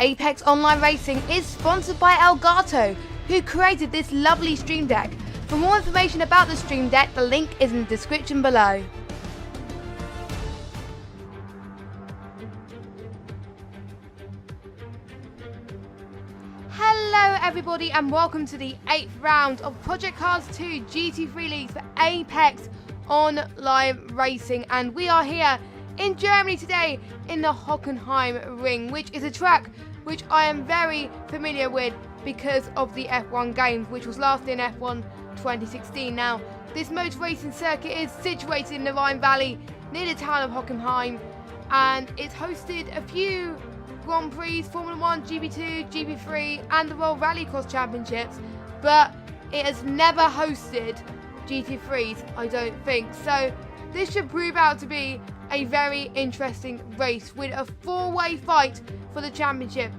Apex Online Racing is sponsored by Elgato, who created this lovely stream deck. For more information about the stream deck, the link is in the description below. Hello everybody and welcome to the 8th round of Project Cars 2 GT3 Leagues for Apex Online Racing, and we are here in Germany today in the Hockenheim ring, which is a track which I am very familiar with because of the F1 games, which was last in F1 2016. Now, this motor racing circuit is situated in the Rhine Valley near the town of Hockenheim, and it's hosted a few Grand Prix, Formula 1, GP2, GP3 and the World Rallycross Championships, but it has never hosted GT3s, I don't think. So this should prove out to be a very interesting race with a four-way fight for the championship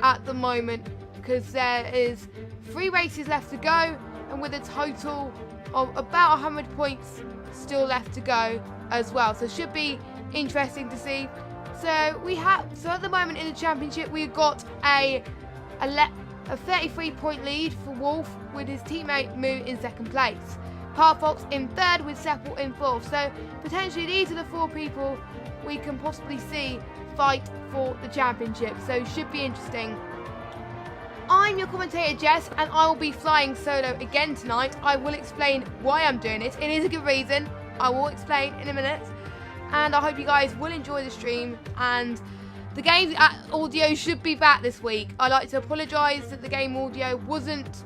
at the moment, because there is 3 races left to go and with a total of about 100 points still left to go as well. So it should be interesting to see. So at the moment in the championship we've got a 33-point lead for Wolf, with his teammate Moo in second place. Fox in third with Seppel in fourth. So potentially these are the 4 people we can possibly see fight for the championship. So should be interesting. I'm your commentator Jess, and I will be flying solo again tonight. I will explain why I'm doing it. It is a good reason. I will explain in a minute. And I hope you guys will enjoy the stream, and the game audio should be back this week. I'd like to apologise that the game audio wasn't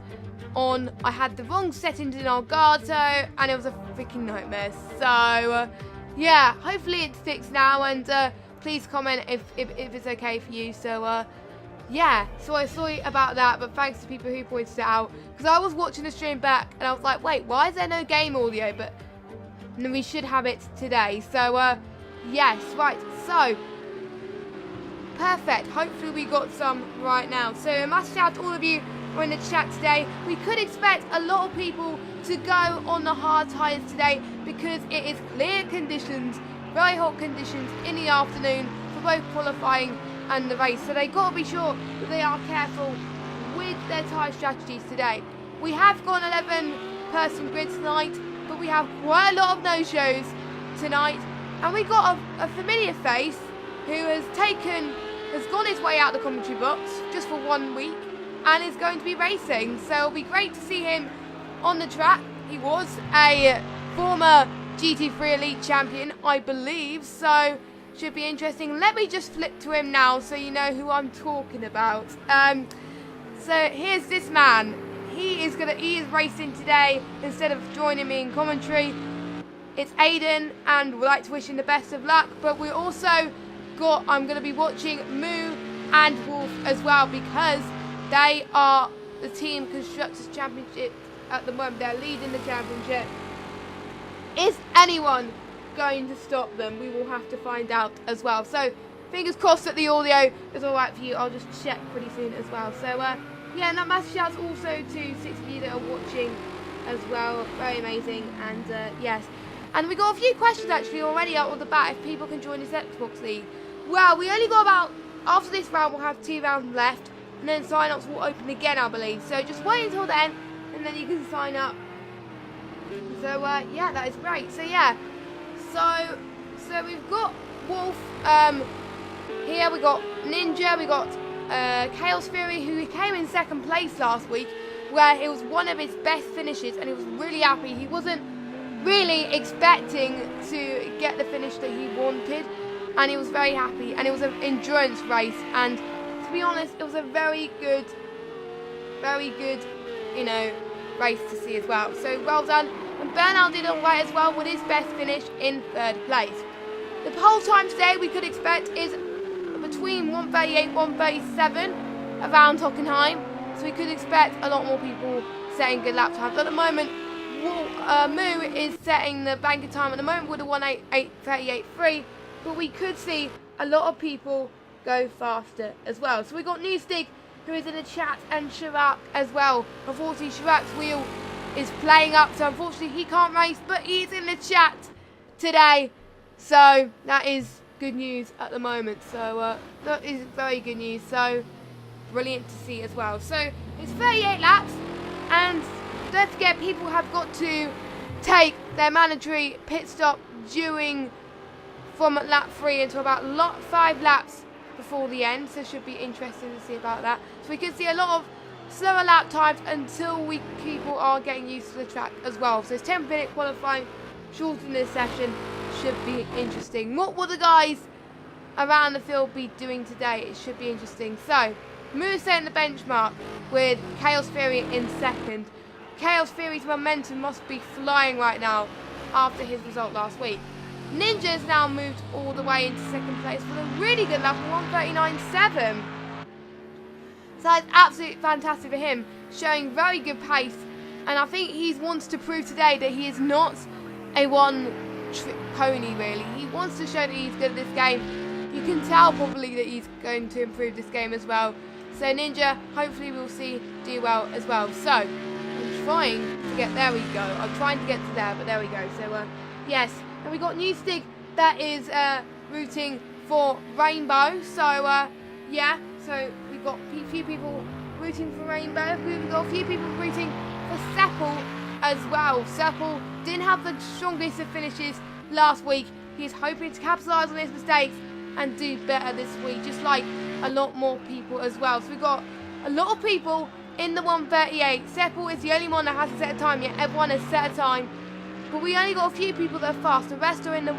on. I had the wrong settings in Elgato and it was a freaking nightmare. So yeah, hopefully it's fixed now, and please comment if it's okay for you. So yeah, so I sorry about that, but thanks to people who pointed it out, because I was watching the stream back and I was like, wait, why is there no game audio? But we should have it today. So yes, right, so perfect. Hopefully we got some right now. So a massive shout out to all of you who are in the chat today. We could expect a lot of people to go on the hard tyres today, because it is clear conditions, very hot conditions in the afternoon for both qualifying and the race. So they've got to be sure that they are careful with their tyre strategies today. We have got an 11-person grid tonight, but we have quite a lot of no-shows tonight, and we got a familiar face who has gone his way out the commentary box just for 1 week and is going to be racing. So it'll be great to see him on the track. He was a former GT3 Elite champion, I believe, so should be interesting. Let me just flip to him now so you know who I'm talking about. So here's this man. He is racing today instead of joining me in commentary. It's Aiden, and we'd like to wish him the best of luck. But we also I'm going to be watching Moo and Wolf as well, because they are the Team Constructors Championship at the moment. They're leading the championship. Is anyone going to stop them? We will have to find out as well. So fingers crossed that the audio is alright for you. I'll just check pretty soon as well. So yeah, and that massive shout out also to 6 of you that are watching as well. Very amazing. And yes, and we got a few questions actually already out of the bat, if people can join this Xbox League. Well, we only got about, after this round we'll have 2 rounds left, and then sign-ups will open again, I believe. So just wait until then, and then you can sign up. So yeah, that is great. So yeah, so we've got Wolf here, we got Ninja, we got Chaos Fury, who came in second place last week, where it was one of his best finishes, and he was really happy. He wasn't really expecting to get the finish that he wanted, and he was very happy, and it was an endurance race, and to be honest, it was a very good, you know, race to see as well. So well done. And Bernal did alright as well with his best finish in 3rd place. The pole time today we could expect is between 1:38 and 1:37 around Hockenheim. So we could expect a lot more people setting good lap times. At the moment, Moo is setting the banker time at the moment with a 1:38.3, but we could see a lot of people go faster as well. So we got Newstig, who is in the chat, and Chirac as well. Unfortunately, Chirac's wheel is playing up, so unfortunately he can't race, but he's in the chat today. So that is good news at the moment. So that is very good news. So brilliant to see as well. So it's 38 laps, and don't forget, people have got to take their mandatory pit stop from lap 3 into about 5 laps before the end, so it should be interesting to see about that. So we can see a lot of slower lap times until people are getting used to the track as well. So it's 10-minute qualifying, shorten this session, should be interesting. What will the guys around the field be doing today? It should be interesting. So Moo setting the benchmark with Chaos Theory in second. Chaos Theory's momentum must be flying right now after his result last week. Ninja's now moved all the way into second place with a really good lap of 1:39.7. So that's absolutely fantastic for him, showing very good pace. And I think he wants to prove today that he is not a one-trick pony, really. He wants to show that he's good at this game. You can tell probably that he's going to improve this game as well. So Ninja, hopefully we'll see do well as well. So I'm trying to get, there we go. I'm trying to get to there, but there we go. So yes, and we got New Stig that is rooting for Rainbow. So yeah, so we've got a few people rooting for Rainbow. We've got a few people rooting for Seppel as well. Seppel didn't have the strongest of finishes last week. He's hoping to capitalise on his mistakes and do better this week, just like a lot more people as well. So we've got a lot of people in the 1:38. Seppel is the only one that hasn't set a time yet. Everyone has set a time, but we only got a few people that are fast. The rest are in the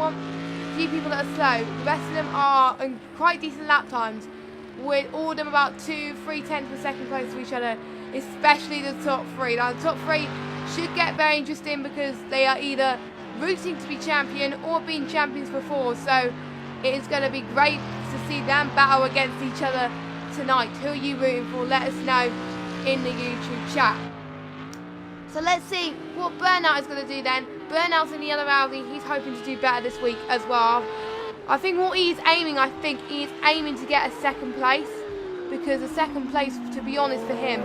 few people that are slow. The rest of them are in quite decent lap times, with all of them about 2-3 tenths per second close to each other, especially the top 3. Now the top 3 should get very interesting because they are either rooting to be champion or been champions before. So it is going to be great to see them battle against each other tonight. Who are you rooting for? Let us know in the YouTube chat. So let's see what Burnout is going to do then. Burnout's in the other Audi. He's hoping to do better this week as well. I think what he's aiming, to get a second place, because a second place, to be honest, for him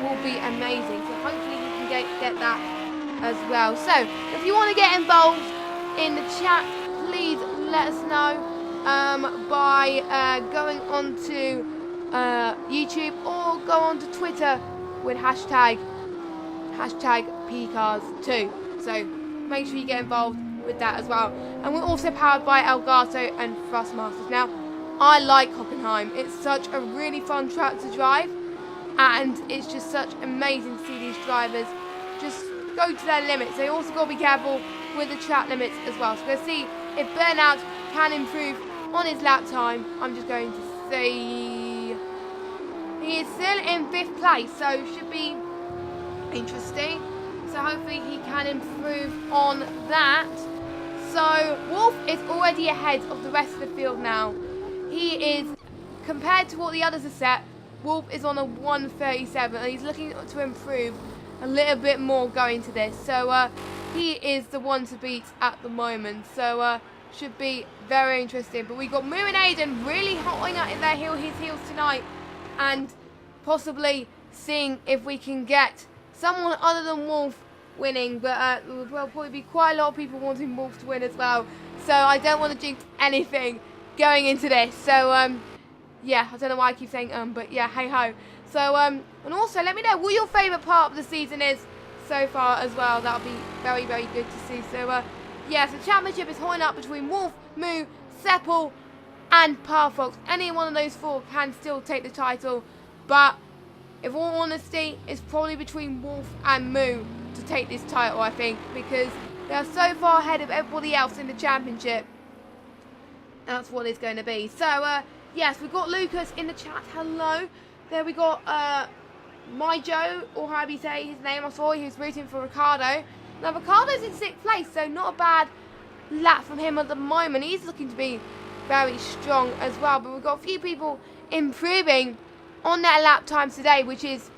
will be amazing. So hopefully he can get that as well. So if you want to get involved in the chat, please let us know by going on to YouTube or go on to Twitter with hashtag PCARS2. So make sure you get involved with that as well. And we're also powered by Elgato and Thrustmasters. Now, I like Hockenheim. It's such a really fun track to drive, and it's just such amazing to see these drivers just go to their limits. They also got to be careful with the track limits as well. So we're going to see if Burnout can improve on his lap time. I'm just going to see he is still in 5th place, so should be interesting. So hopefully he can improve on that. So Wolf is already ahead of the rest of the field now. He is, compared to what the others have set, Wolf is on a 1:37, and he's looking to improve a little bit more going to this. So he is the one to beat at the moment. So should be very interesting. But we got Moo and Aiden really holding up his heels tonight, and possibly seeing if we can get someone other than Wolf winning. But there will probably be quite a lot of people wanting Wolf to win as well. So I don't want to jinx anything going into this. So yeah, I don't know why I keep saying but yeah, hey ho. So and also let me know what your favourite part of the season is so far as well. That'll be very, very good to see. So yeah, so the championship is holding up between Wolf, Moo, Seppel and Parfox. Any one of those 4 can still take the title, but in all honesty, it's probably between Wolf and Moo to take this title, I think, because they are so far ahead of everybody else in the championship. That's what it's going to be. So yes, we've got Lucas in the chat. Hello. There we got My Joe, or however you say his name. I saw he was rooting for Ricardo. Now Ricardo's in 6th place, so not a bad lap from him at the moment. He's looking to be very strong as well. But we've got a few people improving on their lap times today, which is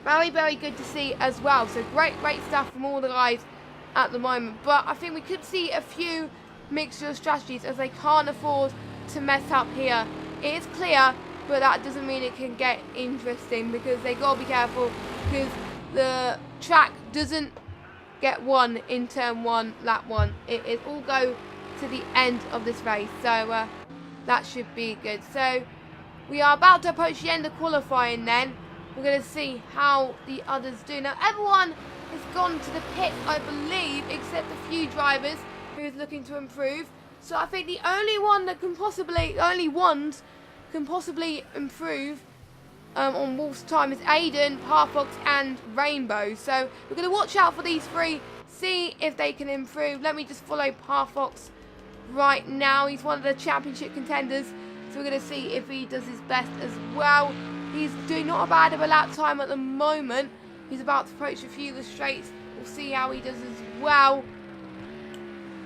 very, very good to see as well. So great stuff from all the guys at the moment. But I think we could see a few mixture of strategies, as they can't afford to mess up here. It is clear, but that doesn't mean it can get interesting, because they got to be careful, because the track doesn't get won in turn 1, lap 1. It all go to the end of this race. So that should be good. So We are about to approach the end of qualifying then. We're going to see how the others do. Now, everyone has gone to the pit, I believe, except a few drivers who's looking to improve. So I think the only ones can possibly improve on Wolf's time is Aiden, Parfox and Rainbow. So we're going to watch out for these three, see if they can improve. Let me just follow Parfox right now. He's one of the championship contenders, so we're going to see if he does his best as well. He's doing not a bad of a lap time at the moment. He's about to approach a few of the straights. We'll see how he does as well.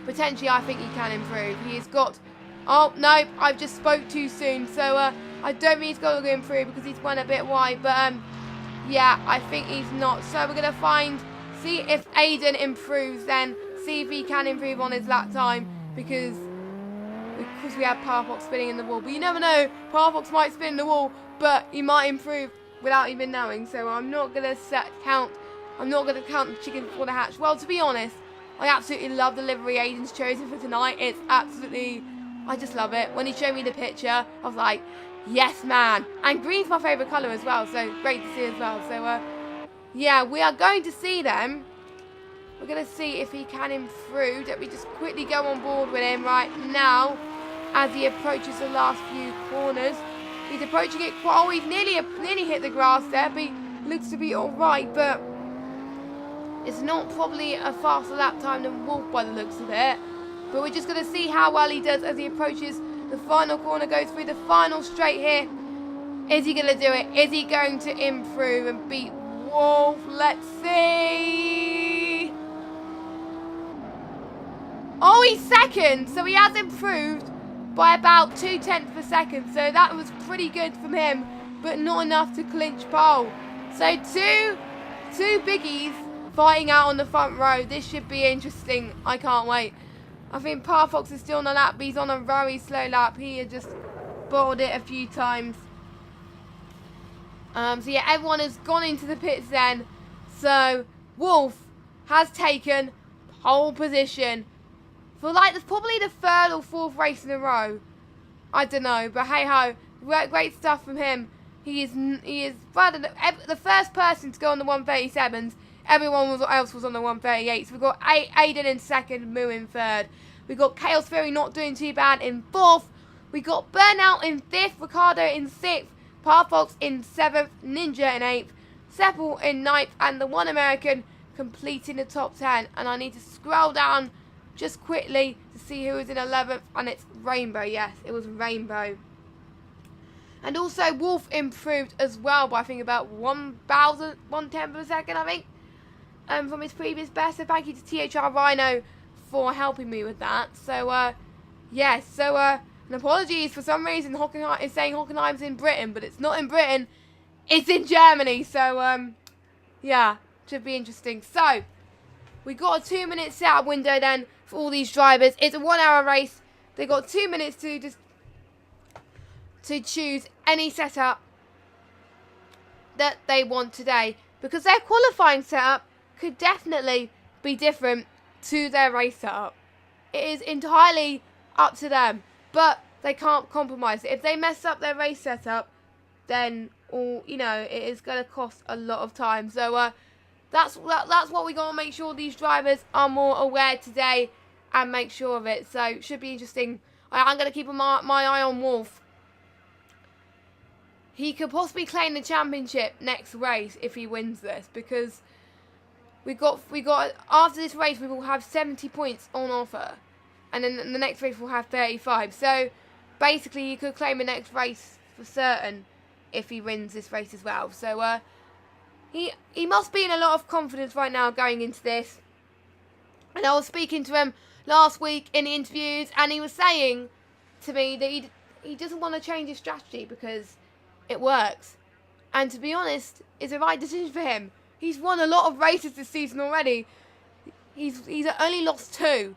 Potentially, I think he can improve. He has got... Oh, no, I've just spoke too soon. So, I don't think he's got to improve because he's went a bit wide. But, yeah, I think he's not. So, we're going to see if Aiden improves then. See if he can improve on his lap time. Because we have Parfox spinning in the wall. But you never know. Parfox might spin in the wall, but he might improve without even knowing. So, I'm not going to count the chicken before the hatch. Well, to be honest, I absolutely love the livery Aiden's chosen for tonight. It's absolutely... I just love it. When he showed me the picture, I was like, yes, man. And green's my favourite colour as well, so great to see as well. So, yeah, we are going to see them. We're going to see if he can improve. Let me just quickly go on board with him right now as he approaches the last few corners. He's approaching it quite... Oh, he's nearly hit the grass there, but he looks to be all right, but... It's not probably a faster lap time than Wolf by the looks of it. But we're just going to see how well he does as he approaches the final corner, goes through the final straight here. Is he going to do it? Is he going to improve and beat Wolf? Let's see. Oh, he's second. So he has improved by about 0.2 of a second. So that was pretty good from him, but not enough to clinch pole. So two biggies fighting out on the front row. This should be interesting. I can't wait. I think Parfox is still on the lap, but he's on a very slow lap. He had just bottled it a few times. So yeah, everyone has gone into the pits then. So Wolf has taken pole position for probably the third or fourth race in a row. I don't know, but hey ho, great stuff from him. He is the first person to go on the 137s. Everyone else was on the 138. So we've got Aiden in second, Moo in third. We've got Chaos Fury not doing too bad in fourth. We got Burnout in fifth, Ricardo in sixth, Parfox in seventh, Ninja in eighth, Seppel in ninth, and the one American completing the top 10. And I need to scroll down just quickly to see who is in 11th, and it's Rainbow. Yes, it was Rainbow. And also Wolf improved as well by I think about 1/1000 of a second, I think. From his previous best. So thank you to THR Rhino for helping me with that. So yes, so and apologies for some reason Hockenheim is saying Hockenheim's in Britain, but it's not in Britain, it's in Germany. So yeah, should be interesting. So we got a 2-minute setup window then for all these drivers. It's a 1-hour race. They got 2 minutes to choose any setup that they want today, because their qualifying setup could definitely be different to their race setup. It is entirely up to them, but they can't compromise it. If they mess up their race setup, then it is going to cost a lot of time. So that's what we got to make sure these drivers are more aware today and make sure of it. So it should be interesting. I'm going to keep my eye on Wolf. He could possibly claim the championship next race if he wins this, because we got after this race we will have 70 points on offer, and then the next race we'll have 35. So basically he could claim the next race for certain if he wins this race as well. So he must be in a lot of confidence right now going into this. And I was speaking to him last week in the interviews, and he was saying to me that he doesn't want to change his strategy because it works. And to be honest, it's the right decision for him. He's won a lot of races this season already. He's only lost 2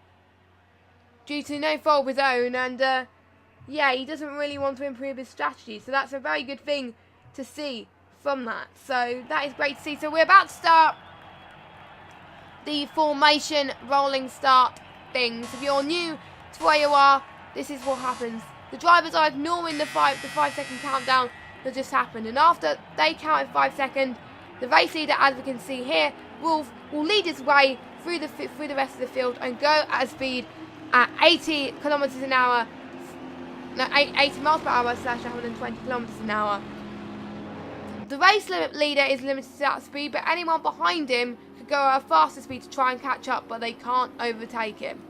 due to no fault of his own. And yeah, he doesn't really want to improve his strategy. So that's a very good thing to see from that. So that is great to see. So we're about to start the formation rolling start things. If you're new to AOR, this is what happens the drivers are ignoring the 5-second countdown that just happened. And after they counted 5 seconds, the race leader, as we can see here, Wolf, will lead his way through the rest of the field and go at a speed at 80 kilometers an hour. No, 80 miles per hour / 120 kilometers an hour. The race leader is limited to that speed, but anyone behind him could go at a faster speed to try and catch up, but they can't overtake him.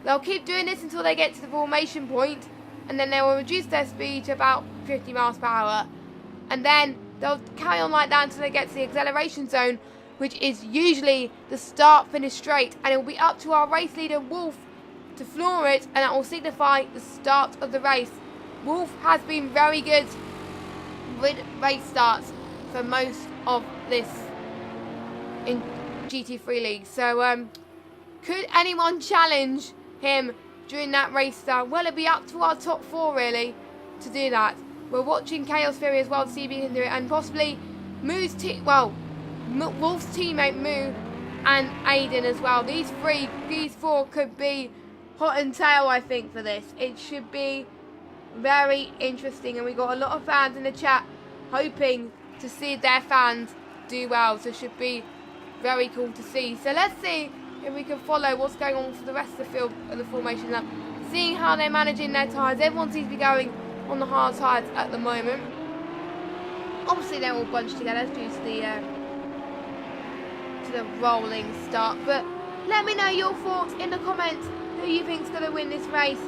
They'll keep doing this until they get to the formation point, and then they will reduce their speed to about 50 miles per hour. And then they'll carry on like that until they get to the acceleration zone, which is usually the start-finish straight, and it will be up to our race leader Wolf to floor it, and that will signify the start of the race. Wolf has been very good with race starts for most of this in GT3 Leagues. So could anyone challenge him during that race start? Well, it'll be up to our top 4 really to do that. We're watching Chaos Fury as well to see if he can do it, and possibly Wolf's teammate Moo and Aiden as well. These 4 could be hot and tail, I think, for this. It should be very interesting, and we got a lot of fans in the chat hoping to see their fans do well, so it should be very cool to see. So let's see if we can follow what's going on for the rest of the field and the formation lap, seeing how they're managing their tyres. Everyone seems to be going on the hard tyres at the moment. Obviously they're all bunched together due to the rolling start, but let me know your thoughts in the comments. Who you think's going to win this race?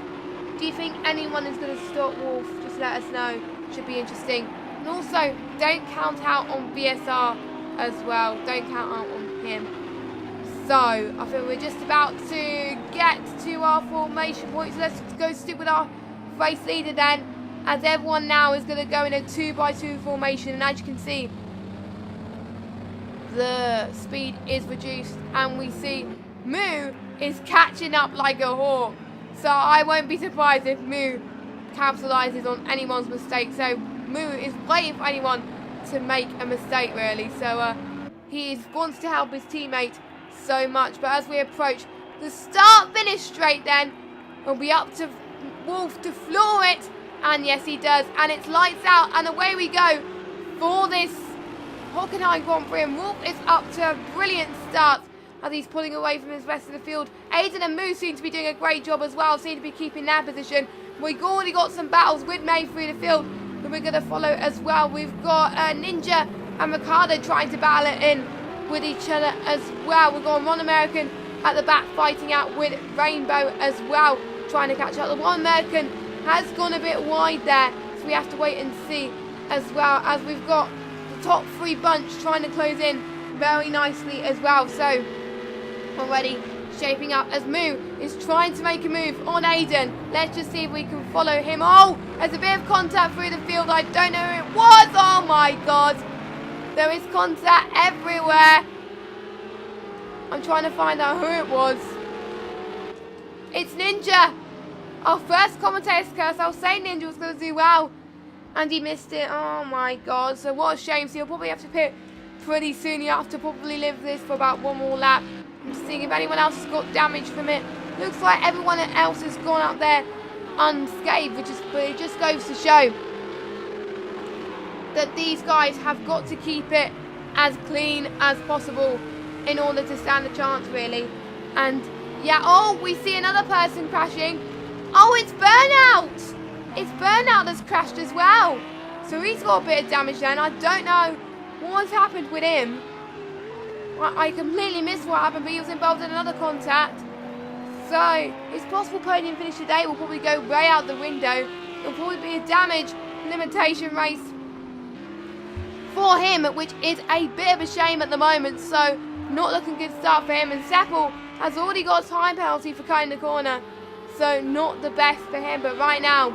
Do you think anyone is going to stop Wolf? Just let us know. Should be interesting. And also, don't count out on BSR as well. Don't count out on him. So, I think we're just about to get to our formation point. So let's go stick with our race leader then, as everyone now is going to go in a 2x2 formation. And as you can see, the speed is reduced, and we see Moo is catching up like a hawk. So I won't be surprised if Moo capitalizes on anyone's mistake. So Moo is waiting for anyone to make a mistake, really. So he wants to help his teammate so much. But as we approach the start-finish straight, then we'll be up to Wolf to floor it. And yes, he does. And it's lights out, and away we go for this Hockenheim Grand Prix. And Wolf is up to a brilliant start as he's pulling away from his rest of the field. Aiden and Moo seem to be doing a great job as well, seem to be keeping their position. We've already got some battles with May through the field that we're going to follow as well. We've got Ninja and Ricardo trying to battle it in with each other as well. We've got one American at the back fighting out with Rainbow as well, trying to catch up. The one American has gone a bit wide there, so we have to wait and see as well, as we've got the top 3 bunch trying to close in very nicely as well. So already shaping up as Moo is trying to make a move on Aiden. Let's just see if we can follow him. Oh, there's a bit of contact through the field. I don't know who it was. Oh my god, there is contact everywhere. I'm trying to find out who it was. It's Ninja, our first commentator's curse. I was saying Ninja was going to do well, and he missed it. Oh my god, so what a shame. So he'll probably have to pit pretty soon. You have to probably live this for about one more lap. I'm just seeing if anyone else has got damage from it. Looks like everyone else has gone up there unscathed, but it just goes to show that these guys have got to keep it as clean as possible in order to stand a chance, really. And yeah, oh, we see another person crashing. Oh, it's Burnout. It's Burnout that's crashed as well. So he's got a bit of damage there, and I don't know what's happened with him. I completely missed what happened, but he was involved in another contact. So his possible podium finish today will probably go way out the window. It'll probably be a damage limitation race for him, which is a bit of a shame at the moment. So not looking good start for him. And Seppel has already got a time penalty for cutting the corner. So not the best for him. But right now,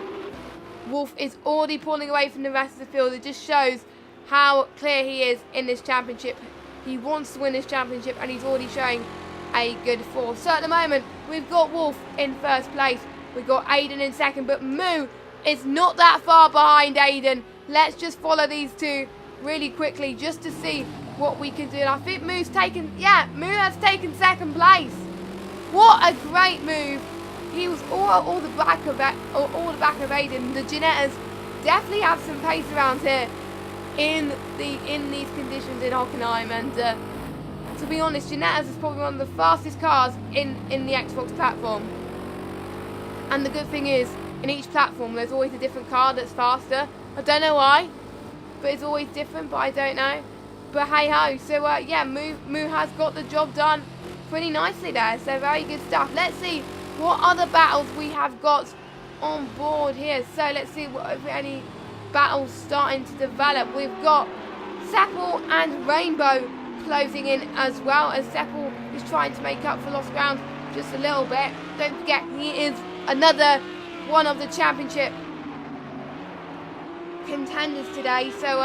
Wolf is already pulling away from the rest of the field. It just shows how clear he is in this championship. He wants to win this championship, and he's already showing a good force. So at the moment, we've got Wolf in first place. We've got Aiden in second, but Moo is not that far behind Aiden. Let's just follow these two really quickly just to see what we can do. And I think Moo has taken second place. What a great move he was all the back of Aiden. The Ginettas definitely have some pace around here in these conditions in Hockenheim, and to be honest, Ginettas is probably one of the fastest cars in the Xbox platform. And the good thing is, in each platform there's always a different car that's faster. I don't know why, but it's always different, but I don't know. But hey ho, so yeah, Moo has got the job done pretty nicely there, so very good stuff. Let's see what other battles we have got on board here. So let's see if any battles starting to develop. We've got Seppel and Rainbow closing in as well, as Seppel is trying to make up for lost ground just a little bit. Don't forget, he is another one of the championship contenders today. So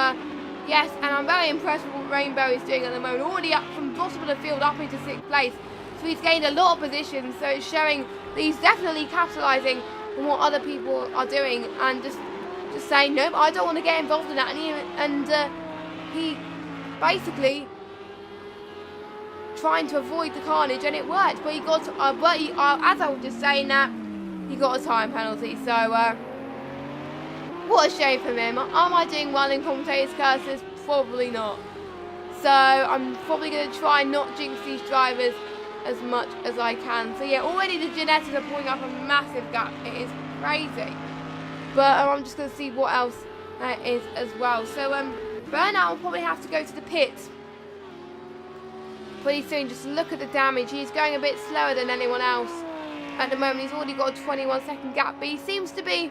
yes, and I'm very impressed with what Rainbow is doing at the moment. Already up from bottom of the field up into 6th place. So he's gained a lot of positions. So it's showing that he's definitely capitalising on what other people are doing, and just saying, nope, I don't want to get involved in that. And he basically trying to avoid the carnage, and it worked. But he got, as I was just saying that, he got a time penalty. So what a shame for him. Am I doing well in commentators' curses? Probably not. So I'm probably going to try and not jinx these drivers as much as I can. So yeah, already the Ginettas are pulling up a massive gap. It is crazy. But I'm just going to see what else there is as well. So Burnout will probably have to go to the pits pretty soon. Just look at the damage. He's going a bit slower than anyone else at the moment. He's already got a 21-second gap, but he seems to be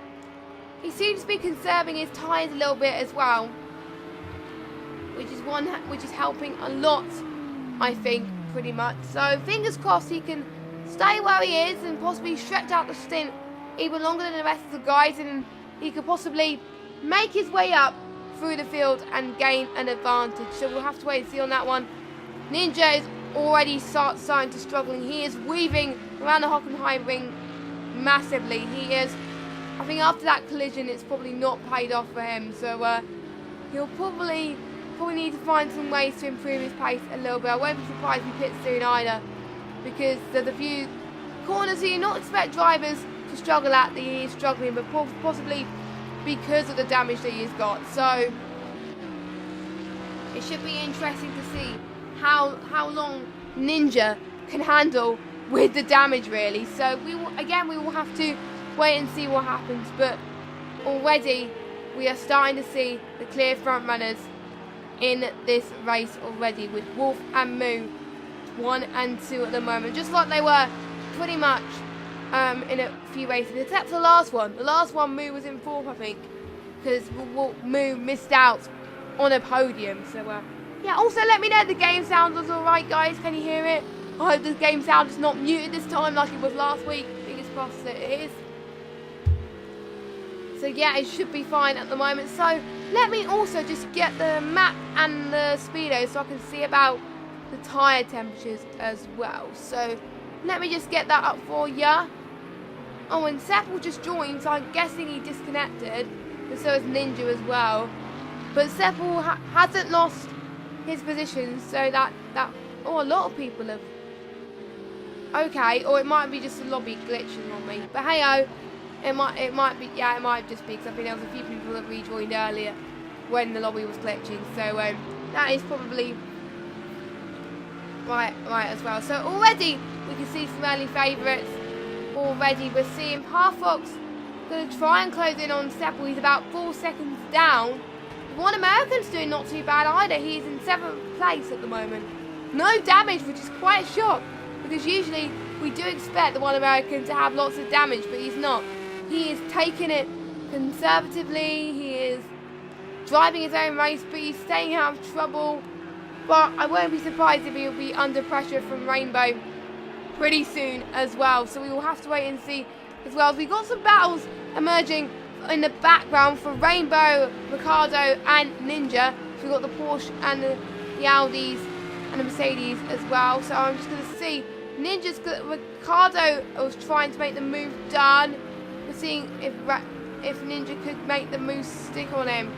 conserving his tyres a little bit as well, which is helping a lot, I think, pretty much. So fingers crossed he can stay where he is and possibly stretch out the stint even longer than the rest of the guys, and he could possibly make his way up through the field and gain an advantage. So we'll have to wait and see on that one. Ninja is already starting to struggle. He is weaving around the Hockenheim ring massively. He is, I think after that collision, it's probably not paid off for him. So he'll probably need to find some ways to improve his pace a little bit. I won't be surprised if he pits soon either, because there's a few corners you not expect drivers to struggle at that he is struggling, but possibly because of the damage that he's got. So it should be interesting to see how long Ninja can handle with the damage, really. So we will have to wait and see what happens, but already we are starting to see the clear front runners in this race already, with Wolf and Moo 1 and 2 at the moment, just like they were pretty much in a few races, except for the last one. The last one, Moo was in 4th, I think, because Moo missed out on a podium. So yeah, also let me know if the game sound was alright, guys. Can you hear it? I hope the game sound is not muted this time like it was last week. Fingers crossed that it is. So yeah, it should be fine at the moment. So let me also just get the map and the speedo so I can see about the tyre temperatures as well. So let me just get that up for ya. Oh, and Seppel just joined, so I'm guessing he disconnected, and so is Ninja as well. But Seppel hasn't lost his position, so that a lot of people have. Okay, or it might be just a lobby glitching on me. But hey ho, it might be, yeah, it might just be, because I think there was a few people that rejoined earlier when the lobby was glitching. So that is probably right as well. So already we can see some early favourites. Already we're seeing Parfox going to try and close in on Seppel. He's about 4 seconds down. One American's doing not too bad either. He's in 7th place at the moment. No damage, which is quite a shock, because usually we do expect the One American to have lots of damage, but he's not. He is taking it conservatively. He is driving his own race, but he's staying out of trouble. But I won't be surprised if he'll be under pressure from Rainbow pretty soon as well. So we will have to wait and see as well. We've got some battles emerging in the background for Rainbow, Ricardo and Ninja. So we've got the Porsche and the Audis and the Mercedes as well. So I'm just going to see. Ricardo was trying to make the move done. We're seeing if Ninja could make the move stick on him.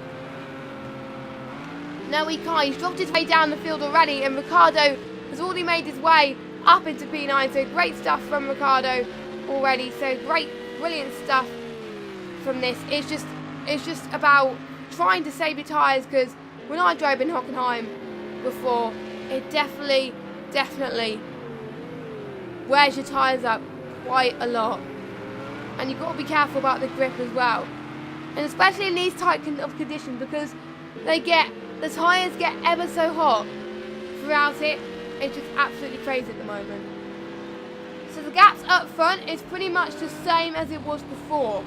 No, he can't. He's dropped his way down the field already, and Ricardo has already made his way up into P9. So great stuff from Ricardo already. So great, brilliant stuff from this. It's just about trying to save your tyres, because when I drove in Hockenheim before, it definitely wears your tyres up quite a lot. And you've got to be careful about the grip as well. And especially in these type of conditions, because the tyres get ever so hot throughout it. It's just absolutely crazy at the moment. So the gaps up front is pretty much the same as it was before.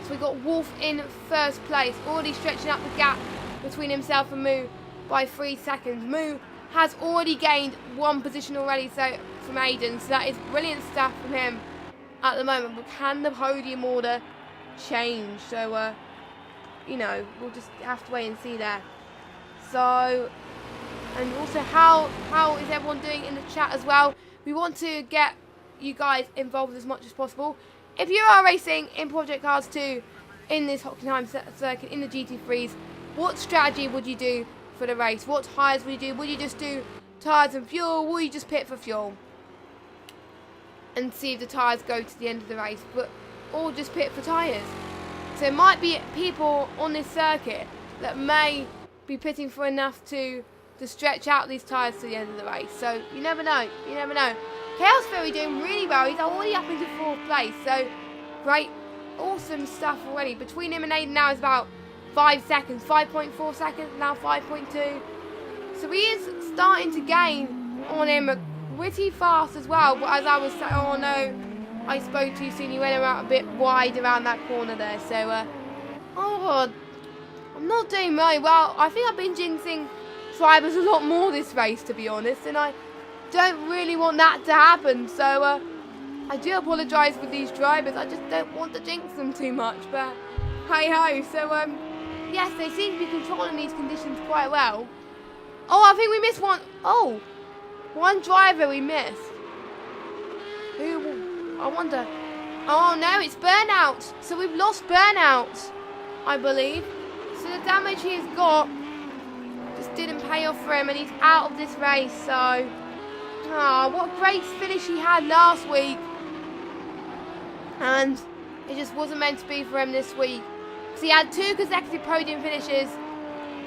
So we got Wolf in first place, already stretching out the gap between himself and Moo by 3 seconds. Moo has already gained 1 position already, so from Aiden, so that is brilliant stuff from him at the moment. But can the podium order change? So you know, we'll just have to wait and see there. So, and also how is everyone doing in the chat as well? We want to get you guys involved as much as possible. If you are racing in Project Cars 2 in this Hockenheim circuit, in the GT3s, what strategy would you do for the race? What tyres would you do? Would you just do tyres and fuel? Will you just pit for fuel and see if the tyres go to the end of the race? Or just pit for tyres? So it might be people on this circuit that may be pitting for enough to stretch out these tyres to the end of the race. So you never know. You never know. Chaos Fury doing really well. He's already up into 4th place. So great, awesome stuff already. Between him and Aiden now is about 5 seconds, 5.4 seconds, now 5.2. So he is starting to gain on him pretty fast as well. But as I was saying, oh no, I spoke too soon. He went around a bit wide around that corner there. So, oh, I'm not doing very well. I think I've been jinxing drivers a lot more this race, to be honest, and I don't really want that to happen. So, I do apologise for these drivers. I just don't want to jinx them too much. But hey ho. So, yes, they seem to be controlling these conditions quite well. Oh, I think we missed one. Oh, one driver we missed. Who? I wonder. Oh no, it's Burnout. So we've lost Burnout, I believe. So the damage he has got just didn't pay off for him, and he's out of this race. So, what a great finish he had last week, and it just wasn't meant to be for him this week. So he had 2 consecutive podium finishes,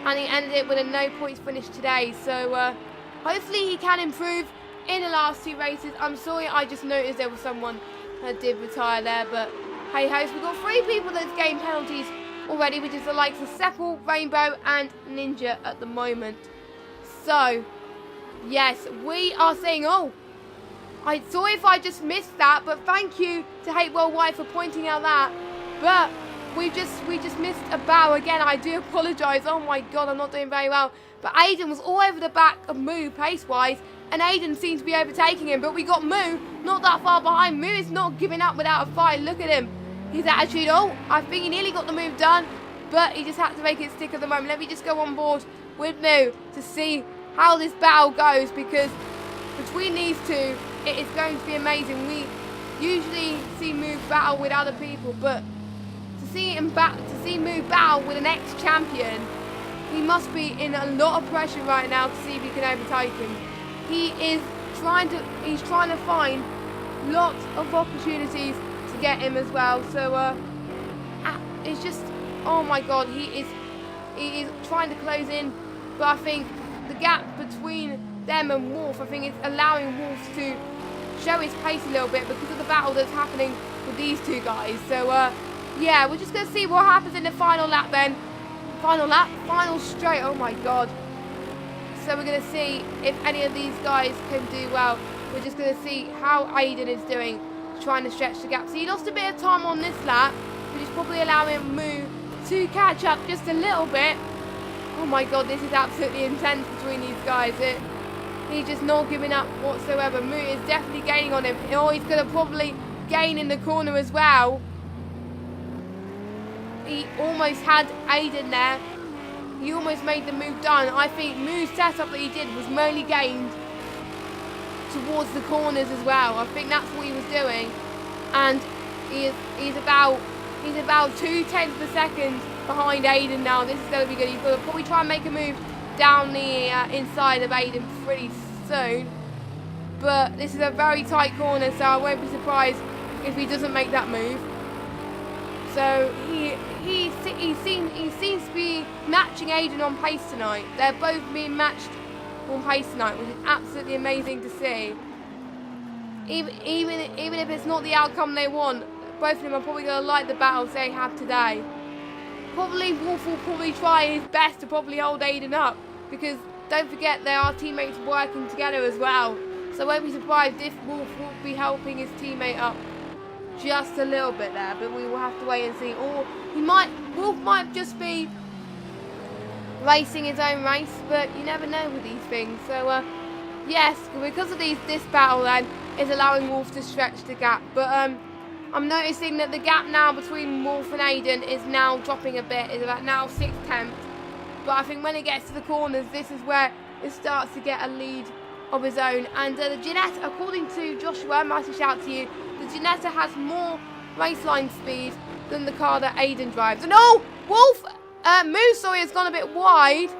and he ended it with a no points finish today. So hopefully he can improve in the last 2 races. I'm sorry, I just noticed there was someone that did retire there, but hey ho, so we've got 3 people that's gained penalties already, which is the likes of Seppel, Rainbow and Ninja at the moment. So yes, we are saying, oh, I sorry if I just missed that, but thank you to Hate Worldwide for pointing out that. But we just missed a bow again. I do apologise. Oh my god, I'm not doing very well. But Aiden was all over the back of Moo pace-wise, and Aiden seems to be overtaking him. But we got Moo not that far behind. Moo is not giving up without a fight. Look at him. His attitude. Oh, I think he nearly got the move done, but he just had to make it stick at the moment. Let me just go on board with Moo to see how this battle goes, because between these two, it is going to be amazing. We usually see Moo battle with other people, but to see Moo battle with an ex-champion, he must be in a lot of pressure right now to see if he can overtake him. He's trying to find lots of opportunities to get him as well. So it's just, oh my god, he is trying to close in, but I think the gap between them and Wolf, I think it's allowing Wolf to show his pace a little bit because of the battle that's happening with these 2 guys. So yeah, we're just going to see what happens in the final lap then. Final lap, final straight, oh my god. So we're going to see if any of these guys can do well. We're just going to see how Aiden is doing, trying to stretch the gap. So he lost a bit of time on this lap, which is probably allowing Moo to catch up just a little bit. Oh my god, this is absolutely intense between these guys. He's just not giving up whatsoever. Moo is definitely gaining on him. Oh, he's going to probably gain in the corner as well. He almost had Aiden there. He almost made the move done. I think Moo's setup that he did was mainly gained towards the corners as well. I think that's what he was doing. And he's about 0.2 of a second behind Aiden now. This is going to be good. He's going to probably try and make a move down the inside of Aiden pretty soon. but this is a very tight corner, so I won't be surprised if he doesn't make that move. So he seems to be matching Aiden on pace tonight. They're both being matched on pace tonight, which is absolutely amazing to see. Even if it's not the outcome they want, both of them are probably going to like the battles they have today. Probably Wolf will probably try his best to probably hold Aiden up, because don't forget they are teammates working together as well. So I won't be surprised if Wolf will be helping his teammate up just a little bit there, but we will have to wait and see. Or Wolf might just be racing his own race, but you never know with these things. So yes, because of this battle then is allowing Wolf to stretch the gap. But I'm noticing that the gap now between Wolf and Aiden is now dropping a bit. It's about now 6/10. But I think when it gets to the corners, this is where it starts to get a lead of his own. And the Ginetta, according to Joshua, massive shout to you, the Ginetta has more race line speed than the car that Aiden drives. And oh, Wolf, Moose, sorry, has gone a bit wide.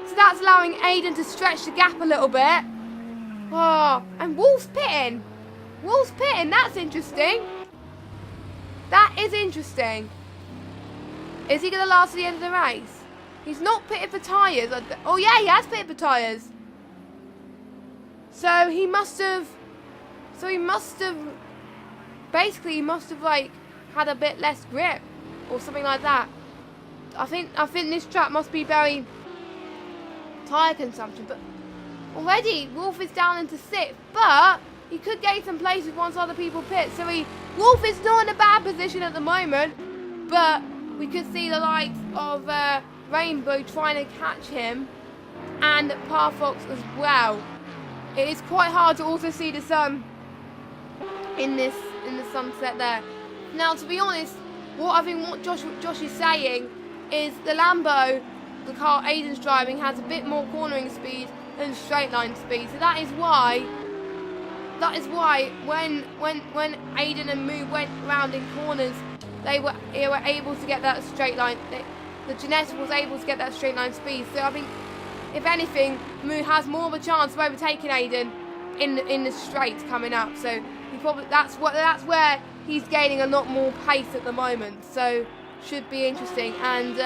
So that's allowing Aiden to stretch the gap a little bit. Oh, and Wolf's pitting. Wolf's pitting, that's interesting. That is interesting. Is he going to last to the end of the race? He's not pitted for tyres. Oh yeah, he has pitted for tyres. So he must have. Basically, he must have like had a bit less grip or something like that. I think this track must be very tyre consumption. But already Wolf is down into 6th, but he could gain some places once other people pit. So Wolf is not in a bad position at the moment, but we could see the likes of Rainbow trying to catch him, and Parfox as well. It is quite hard to also see the sun in the sunset there. Now, to be honest, what Josh is saying is the Lambo, the car Aiden's driving, has a bit more cornering speed than straight line speed. So that is why when Aiden and Moo went around in corners, they were able to get that straight line. The Ginetta was able to get that straight line speed. So I think, if anything, Moo has more of a chance of overtaking Aiden in the straight coming up. So that's where he's gaining a lot more pace at the moment. So should be interesting. And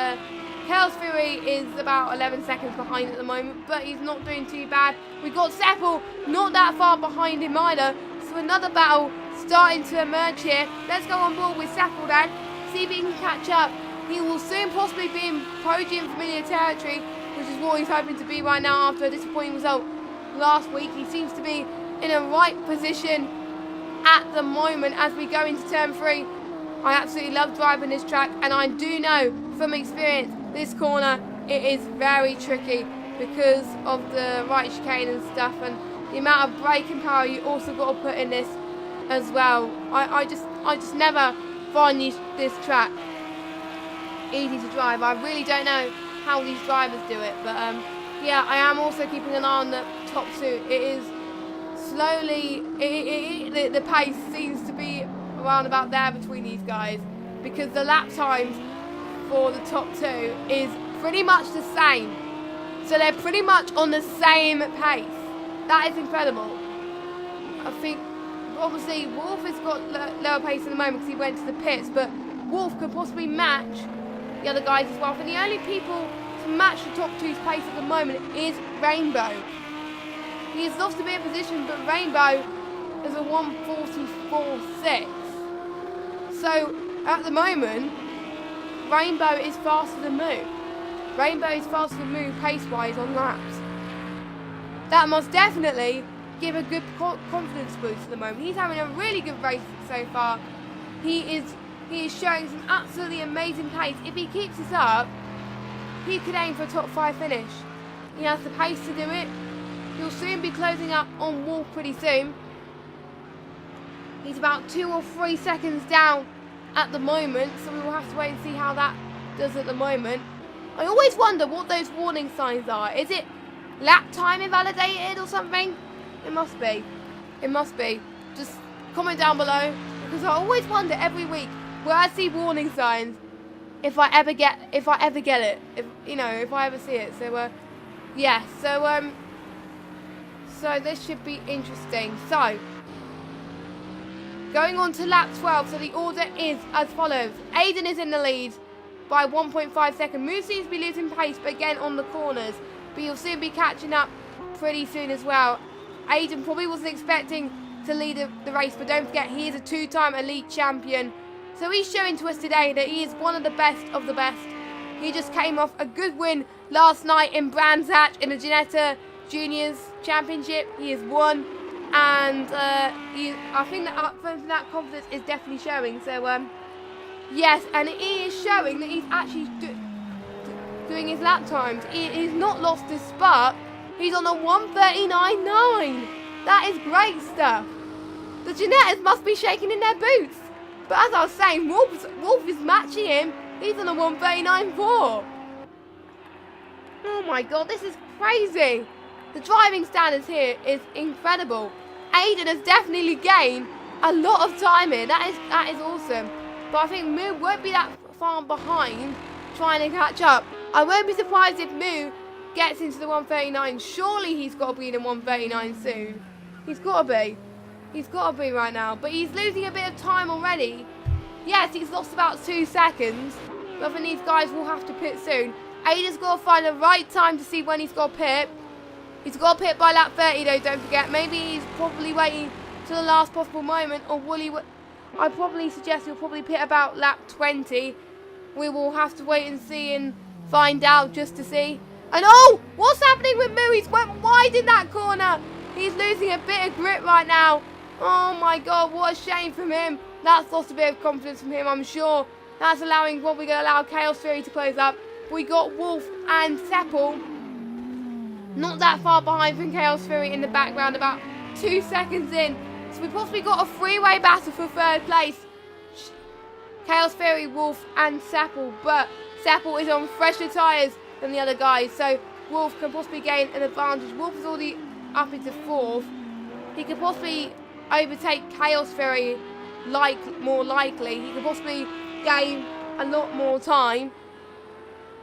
Chaos Fury is about 11 seconds behind at the moment, but he's not doing too bad. We've got Seppel not that far behind him either. So another battle starting to emerge here. Let's go on board with Seppel then. See if he can catch up. He will soon possibly be in podium familiar territory, which is what he's hoping to be right now after a disappointing result last week. He seems to be in a right position at the moment as we go into turn 3. I absolutely love driving this track, and I do know from experience this corner, it is very tricky because of the right chicane and stuff, and the amount of braking power you also got to put in this as well. I just never find this track easy to drive. I really don't know how these drivers do it, but yeah, I am also keeping an eye on the top 2. It is slowly, the pace seems to be around about there between these guys, because the lap times for the top 2 is pretty much the same. So they're pretty much on the same pace. That is incredible. I think obviously Wolf has got lower pace at the moment because he went to the pits, but Wolf could possibly match the other guys as well. And the only people to match the top 2's pace at the moment is Rainbow. He has lost a bit of position, but Rainbow is a 1:44.6. So at the moment, Rainbow is faster than Moo. Rainbow is faster than Moo pace-wise on laps. That must definitely give a good confidence boost at the moment. He's having a really good race so far. He is showing some absolutely amazing pace. If he keeps this up, he could aim for a top 5 finish. He has the pace to do it. He'll soon be closing up on Wolf pretty soon. He's about 2 or 3 seconds down at the moment, so we will have to wait and see how that does at the moment. I always wonder what those warning signs are. Is it lap time invalidated or something? It must be. It must be. Just comment down below, because I always wonder every week where I see warning signs if I ever get it. If if I ever see it. So yeah. So this should be interesting. So, going on to lap 12. So the order is as follows. Aiden is in the lead by 1.5 seconds. Moose seems to be losing pace, but again on the corners. But you'll soon be catching up pretty soon as well. Aiden probably wasn't expecting to lead the race, but don't forget he is a 2-time elite champion. So he's showing to us today that he is one of the best of the best. He just came off a good win last night in Brands Hatch in the Ginetta Juniors Championship. He has won, and I think that confidence is definitely showing. So yes, and he is showing that he's actually doing his lap times. He's not lost his spark. He's on a 1:39.9. That is great stuff. The Ginettas must be shaking in their boots. But as I was saying, Wolf is matching him. He's on a 1:39.4. Oh my god, this is crazy. The driving standards here is incredible. Aiden has definitely gained a lot of time here. That is awesome. But I think Moo won't be that far behind trying to catch up. I won't be surprised if Moo gets into the 1:39. Surely he's got to be in the 1:39 soon. He's got to be. He's got to be right now. But he's losing a bit of time already. Yes, he's lost about 2 seconds. But then these guys will have to pit soon. Aiden's got to find the right time to see when he's got to pit. He's got to pit by lap 30 though, don't forget. Maybe he's probably waiting to the last possible moment. Or will he... I'd probably suggest he'll probably pit about lap 20. We will have to wait and see and find out just to see. And oh! What's happening with Moo? He's went wide in that corner. He's losing a bit of grip right now. Oh my god, what a shame from him. That's lost a bit of confidence from him, I'm sure. That's allowing what we're going to allow Chaos Fury to close up. We got Wolf and Seppel not that far behind from Chaos Fury in the background, about 2 seconds in. So we possibly got a three-way battle for third place. Chaos Fury, Wolf and Seppel. But Seppel is on fresher tyres than the other guys. So Wolf can possibly gain an advantage. Wolf is already up into 4th. He could possibly overtake Chaos Fury more likely. He could possibly gain a lot more time.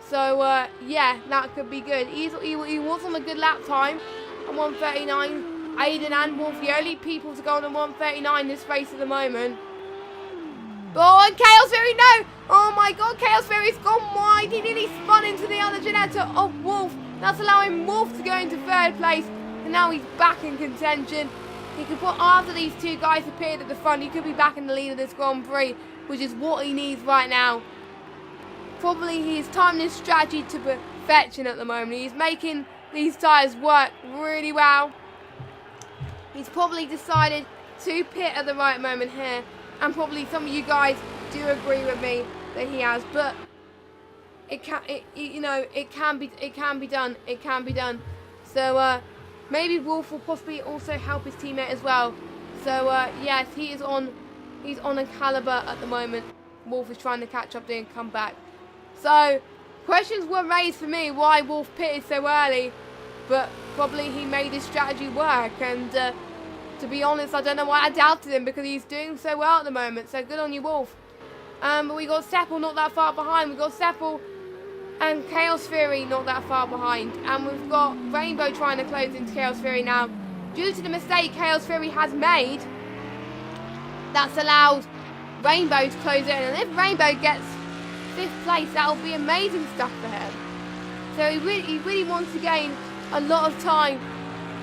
So yeah, that could be good. He was on a good lap time on 1:39. Aiden and Wolf, the only people to go on a 1:39 this race at the moment. Oh, and Chaos Fury, no! Oh my god, Chaos Fury's gone wide. He nearly spun into the other Ginetta of Wolf. That's allowing Wolf to go into 3rd place. And now he's back in contention. He could put, after these 2 guys appeared at the front, he could be back in the lead of this Grand Prix, which is what he needs right now. Probably he's timing his strategy to perfection at the moment. He's making these tyres work really well. He's probably decided to pit at the right moment here. And probably some of you guys do agree with me that he has. But it can be done. It can be done. So maybe Wolf will possibly also help his teammate as well. So yes, he's on a caliber at the moment. Wolf is trying to catch up and come back. So questions were raised for me why Wolf pitted so early, but probably he made his strategy work. And to be honest, I don't know why I doubted him, because he's doing so well at the moment. So good on you, Wolf. But we got Seppel not that far behind. We got Seppel and Chaos Fury not that far behind. And we've got Rainbow trying to close into Chaos Fury now. Due to the mistake Chaos Fury has made, that's allowed Rainbow to close in. And if Rainbow gets 5th place, that'll be amazing stuff for him. So he really wants to gain a lot of time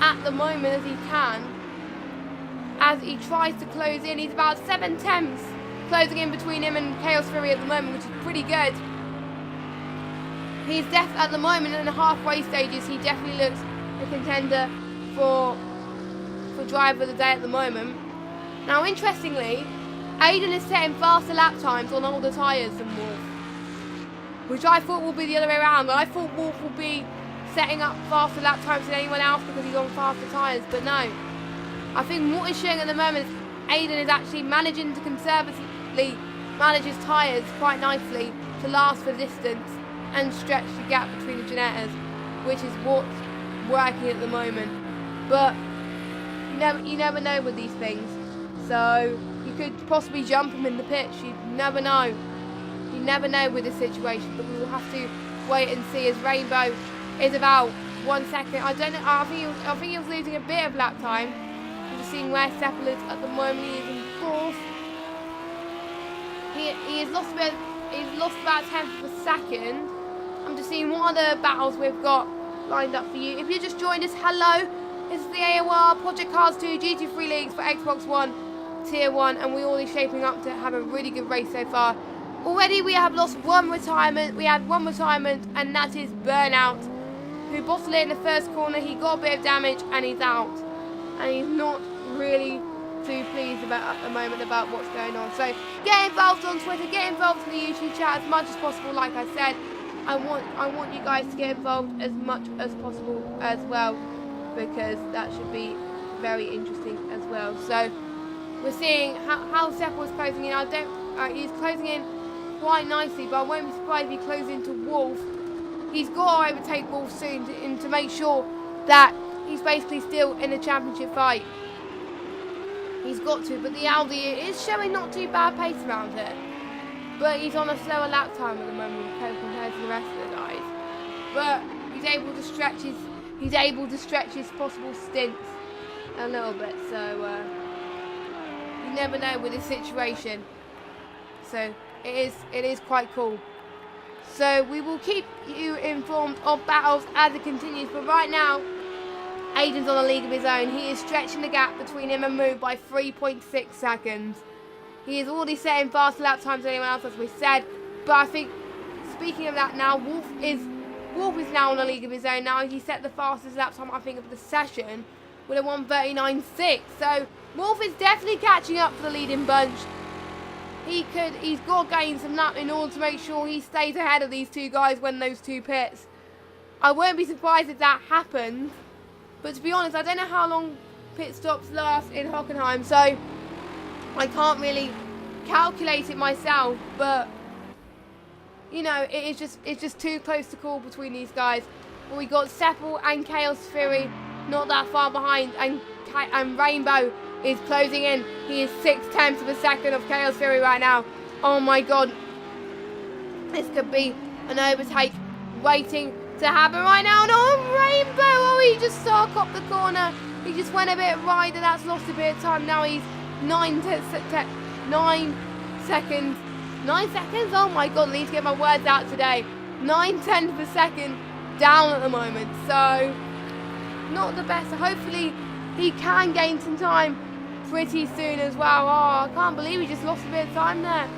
at the moment as he can. As he tries to close in, he's about 7 tenths closing in between him and Chaos Fury at the moment, which is pretty good. He's at the moment in the halfway stages. He definitely looks a contender for driver of the day at the moment. Now, interestingly, Aiden is setting faster lap times on older tyres than Wolf, which I thought would be the other way around. I thought Wolf would be setting up faster lap times than anyone else because he's on faster tyres, but no. I think what he's showing at the moment is Aiden is actually managing to conservatively manage his tyres quite nicely to last the distance and stretch the gap between the Ginettas, which is what's working at the moment. But you never know with these things. So you could possibly jump him in the pitch. You never know. You never know with this situation. But we will have to wait and see, as Rainbow is about 1 second. I don't know. I think he was losing a bit of lap time. I'm just seeing where Seppel is at the moment. He is in 4th. He has lost a bit. He's lost about 10th of a second. I'm just seeing what other battles we've got lined up for you. If you just joined us, hello. This is the AOR Project CARS 2 GT3 Leagues for Xbox One Tier 1, and we're already shaping up to have a really good race so far. Already we have lost one retirement. We had one retirement, and that is Burnout, who bottled it in the first corner. He got a bit of damage, and he's out. And he's not really too pleased about at the moment about what's going on. So get involved on Twitter, get involved in the YouTube chat as much as possible. Like I said, I want you guys to get involved as much as possible as well, because that should be very interesting as well. So we're seeing how Seppel is closing in. He's closing in quite nicely, but I won't be surprised if he closes into Wolf. He's got to overtake Wolf soon to make sure that he's basically still in the championship fight. He's got to, but the Audi is showing not too bad pace around it. But he's on a slower lap time at the moment compared to the rest of the guys. But he's able to stretch his possible stints a little bit. So you never know with this situation. So it is quite cool. So we will keep you informed of battles as it continues. But right now, Aiden's on a league of his own. He is stretching the gap between him and Moo by 3.6 seconds. He is already setting faster lap times than anyone else, as we said. But I think, speaking of that now, Wolf is now on a league of his own now. He set the fastest lap time, I think, of the session with a 1:39.6. So Wolf is definitely catching up for the leading bunch. He's got to gain some lap in order to make sure he stays ahead of these two guys when those two pits. I won't be surprised if that happens. But to be honest, I don't know how long pit stops last in Hockenheim, so I can't really calculate it myself. But you know, it's just too close to call between these guys. But we got Seppel and Chaos Fury not that far behind, and Rainbow is closing in. He is 6/10 of a second of Chaos Fury right now. Oh my god, this could be an overtake waiting to happen right now. No, Rainbow! Oh, he just stark up the corner. He just went a bit wide, and that's lost a bit of time. Now he's 9 seconds. 9 seconds? Oh my god, I need to get my words out today. 9/10 of a second down at the moment. So not the best. So hopefully he can gain some time pretty soon as well. Oh, I can't believe he just lost a bit of time there.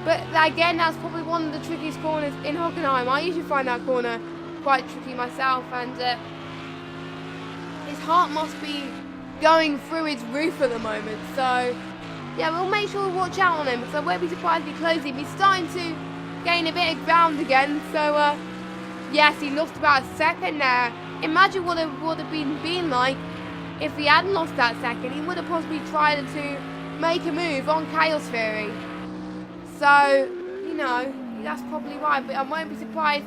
But again, that's probably one of the trickiest corners in Hockenheim. I usually find that corner quite tricky myself, and his heart must be going through his roof at the moment. So yeah, we'll make sure we watch out on him, because I won't be surprised if he closes him. He's starting to gain a bit of ground again. So yes, he lost about a second there. Imagine what it would have been like if he hadn't lost that second. He would have possibly tried to make a move on Chaos Fury. So, you know, that's probably right. But I won't be surprised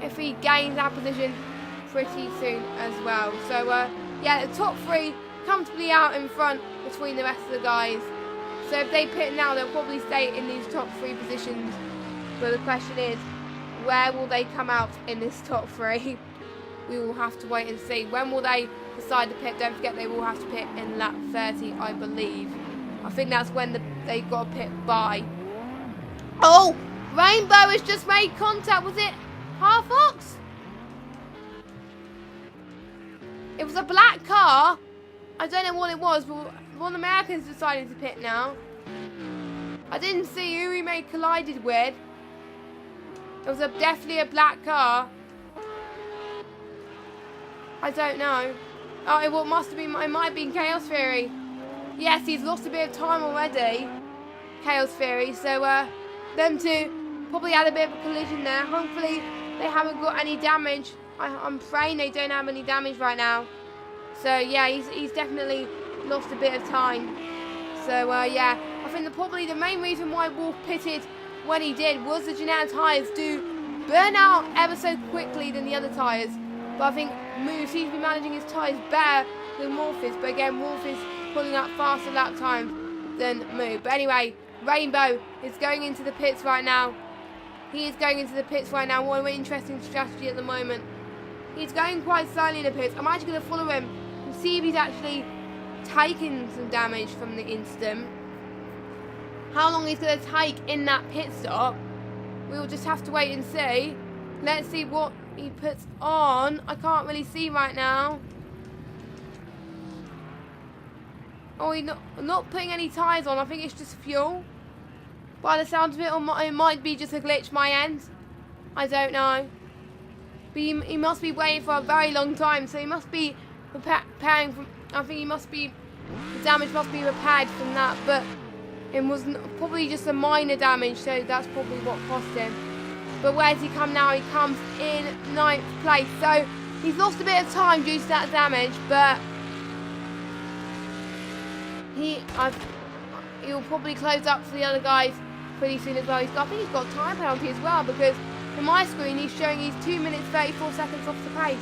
if he gains that position pretty soon as well. So, yeah, the top three comfortably out in front between the rest of the guys. So if they pit now, they'll probably stay in these top three positions. But the question is, where will they come out in this top three? We will have to wait and see. When will they decide to pit? Don't forget, they will have to pit in lap 30, I believe. I think that's when they've got to pit by. Oh! Rainbow has just made contact. Was it Half Ox? It was a black car. I don't know what it was, but one of the Americans decided to pit now. I didn't see who he collided with. It was definitely a black car. I don't know. Oh, it must have been. It might have been Chaos Fury. Yes, he's lost a bit of time already, Chaos Fury. So them two probably had a bit of a collision there. Hopefully they haven't got any damage. I'm praying they don't have any damage right now. So yeah, he's definitely lost a bit of time. So yeah, I think probably the main reason why Wolf pitted when he did was the Janelle tyres do burn out ever so quickly than the other tyres. But I think Moo seems to be managing his tyres better than Wolf is. But again, Wolf is pulling up faster lap times than Moo. But anyway, Rainbow is going into the pits right now. He is going into the pits right now. What an interesting strategy at the moment. He's going quite slowly in the pits. I'm actually going to follow him and see if he's actually taking some damage from the incident. How long he's going to take in that pit stop, we'll just have to wait and see. Let's see what he puts on. I can't really see right now. Oh, he's not putting any tyres on. I think it's just fuel. By the sound of it, or it might be just a glitch my end. I don't know. But he must be waiting for a very long time, so he must be preparing from... I think he must be... The damage must be repaired from that, but it was probably just a minor damage, so that's probably what cost him. But where does he come now? He comes in 9th place, so he's lost a bit of time due to that damage, but he'll probably close up for the other guys pretty soon as well. I think he's got time penalty as well, because on my screen he's showing he's 2 minutes 34 seconds off the pace.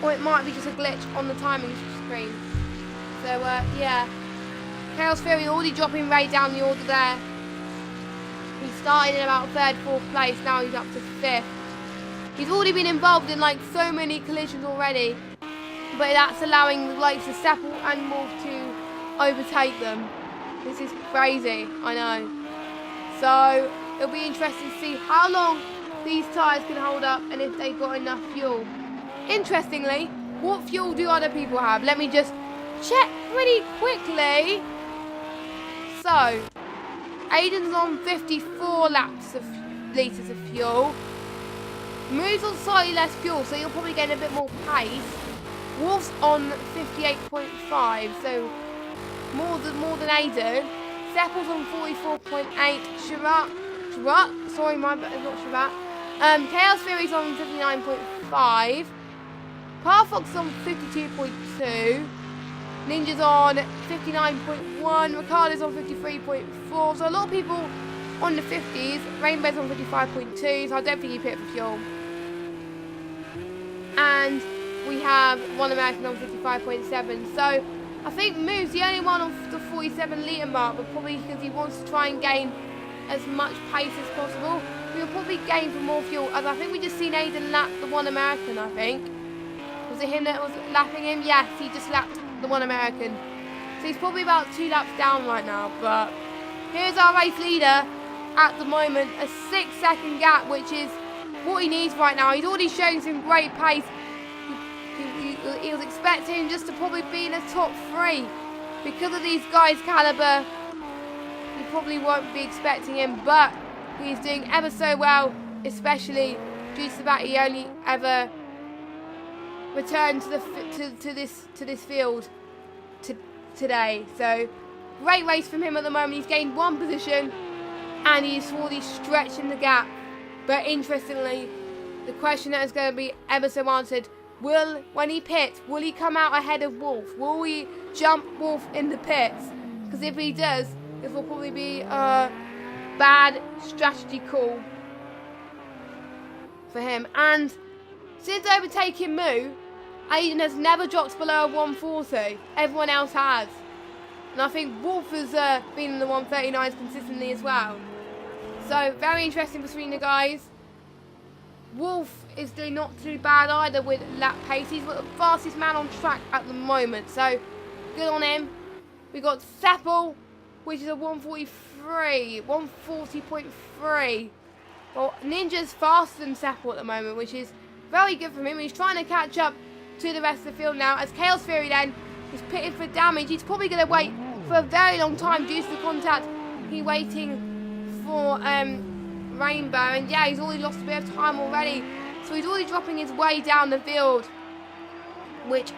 Or it might be just a glitch on the timing screen. So yeah, Chaos Fury already dropping right down the order there. He started in about 3rd, 4th place, now he's up to 5th. He's already been involved in like so many collisions already, but that's allowing the likes of Seppel and Wolf to overtake them. This is crazy, I know. So it'll be interesting to see how long these tyres can hold up and if they've got enough fuel. Interestingly, what fuel do other people have? Let me just check pretty quickly. So Aiden's on 54 litres of fuel. Moo's on slightly less fuel, so you'll probably get a bit more pace. Wolf's on 58.5, so more than Aiden. Seppel's on 44.8. Shurat, sorry, not Shurat. Chaos Fury's on 59.5. Parfox on 52.2. Ninja's on 59.1. Ricardo's on 53.4. So a lot of people on the 50s. Rainbow's on 55.2. So I don't think he pit for fuel. And we have one American on 55.7. So I think Moo's the only one on the 47 litre mark, but probably because he wants to try and gain as much pace as possible. We'll probably gain for more fuel, as I think we just seen Aiden lap the one American, I think. Was it him that was lapping him? Yes, he just lapped the one American. So he's probably about 2 laps down right now, but here's our race leader at the moment, a 6-second gap, which is what he needs right now. He's already showing some great pace. He was expecting just to probably be in the top 3. Because of these guys' caliber, you probably won't be expecting him, but he's doing ever so well, especially due to the fact he only ever returned to this field today. So great race from him at the moment. He's gained 1 position and he's already stretching the gap. But interestingly, the question that is going to be ever so answered: when he pits, will he come out ahead of Wolf? Will we jump Wolf in the pits? Because if he does, this will probably be a bad strategy call for him. And since overtaking Moo, Aiden has never dropped below a 140. Everyone else has. And I think Wolf has been in the 139s consistently as well. So very interesting between the guys. Wolf is doing not too bad either with lap pace. He's the fastest man on track at the moment, so good on him. We got Seppel, which is a 140.3. Well, Ninja's faster than Seppel at the moment, which is very good for him. He's trying to catch up to the rest of the field now. As Chaos Fury then is pitting for damage. He's probably going to wait for a very long time due to the contact. He's waiting for Rainbow, and yeah, he's already lost a bit of time already, so he's already dropping his way down the field, which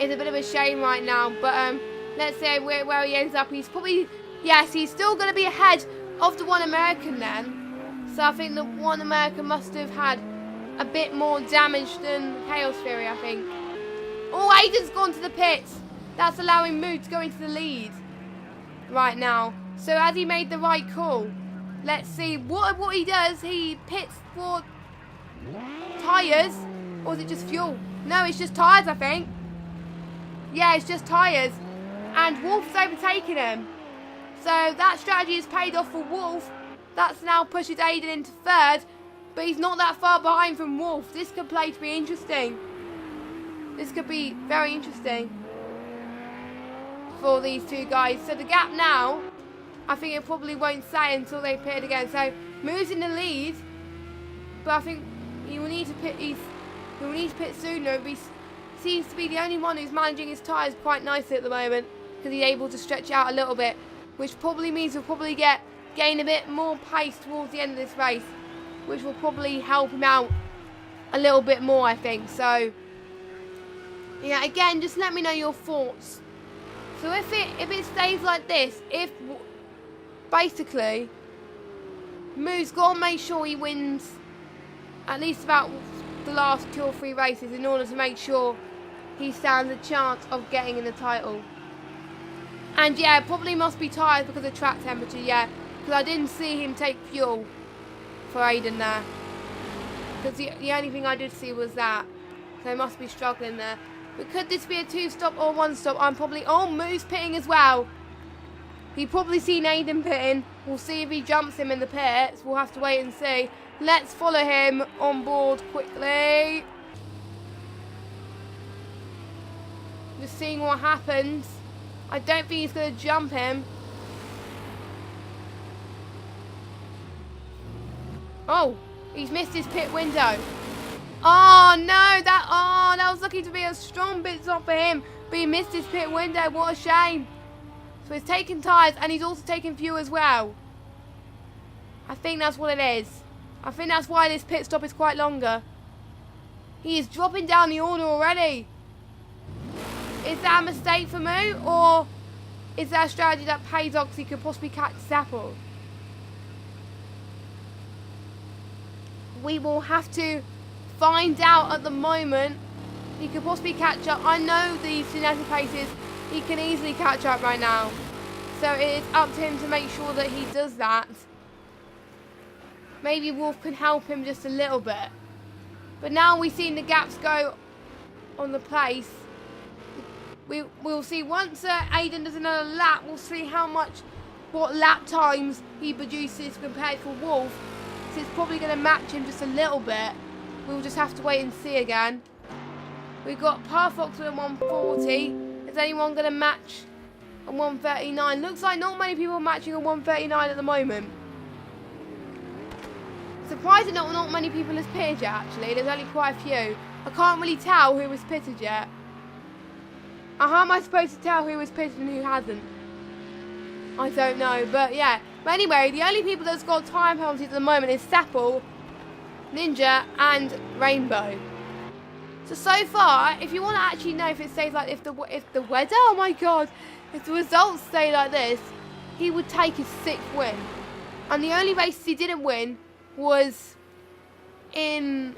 is a bit of a shame right now. But let's say where he ends up. He's probably, yes, he's still going to be ahead of the one American then. So I think the one American must have had a bit more damage than Chaos Fury, I think. Oh, Aiden's gone to the pits. That's allowing Moo to go into the lead right now. So has he made the right call? Let's see what he does. He pits for tyres, or is it just fuel? No, it's just tyres, I think. Yeah, it's just tyres. And Wolf's overtaken him. So that strategy has paid off for Wolf. That's now pushes Aiden into 3rd, but he's not that far behind from Wolf. This could play to be interesting. this could be very interesting for these two guys. So the gap now, I think it probably won't say until they pit again. So Moo's in the lead, but I think he will need to pit. He will need to pit sooner. He seems to be the only one who's managing his tyres quite nicely at the moment because he's able to stretch out a little bit, which probably means he'll probably gain a bit more pace towards the end of this race, which will probably help him out a little bit more, I think. So yeah, again, just let me know your thoughts. So if it stays like this, if basically Moo's got to make sure he wins at least about the last 2 or 3 races in order to make sure he stands a chance of getting in the title. And yeah, probably must be tyres because of track temperature, yeah, because I didn't see him take fuel for Aiden there, because the only thing I did see was that, so he must be struggling there. But could this be a 2-stop or 1-stop? I'm probably, oh, Moo's pitting as well. He probably seen Aiden pitting. We'll see if he jumps him in the pits. We'll have to wait and see. Let's follow him on board quickly. Just seeing what happens. I don't think he's going to jump him. Oh, he's missed his pit window. Oh no, that was looking to be a strong pit stop for him, but he missed his pit window. What a shame. So he's taking tyres and he's also taking fuel as well. I think that's what it is. I think that's why this pit stop is quite longer. He is dropping down the order already. Is that a mistake for Moo, or is that a strategy that pays off so he could possibly catch Sappel? We will have to find out at the moment. He could possibly catch up. I know these genetic paces, he can easily catch up right now. So it is up to him to make sure that he does that. Maybe Wolf can help him just a little bit. But now we've seen the gaps go on the place. We'll see once Aiden does another lap, we'll see what lap times he produces compared to Wolf. So it's probably going to match him just a little bit. We'll just have to wait and see again. We've got Parfox with a 140. Is anyone going to match a 139? Looks like not many people are matching a 139 at the moment. Surprising not many people has pitted yet, actually. There's only quite a few. I can't really tell who was pitted yet. How am I supposed to tell who was pitted and who hasn't? I don't know, but yeah. But anyway, the only people that's got time penalties at the moment is Sappel, Ninja, and Rainbow. So far, if you want to actually know if it stays like, if the weather, oh my god, if the results stay like this, he would take his 6th win. And the only races he didn't win was in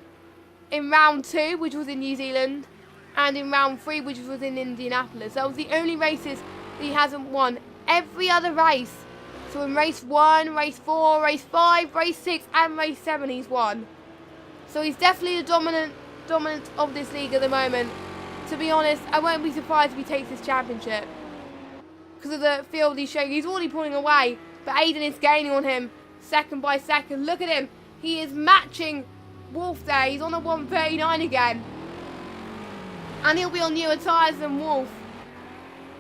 round 2, which was in New Zealand, and in round 3, which was in Indianapolis. That was the only races that he hasn't won. Every other race, so in race 1, race 4, race 5, race 6, and race 7, he's won. So he's definitely the dominant of this league at the moment. To be honest, I won't be surprised if he takes this championship, because of the field he's showing. He's already pulling away, but Aiden is gaining on him second by second. Look at him. He is matching Wolf there. He's on a 139 again. And he'll be on newer tyres than Wolf.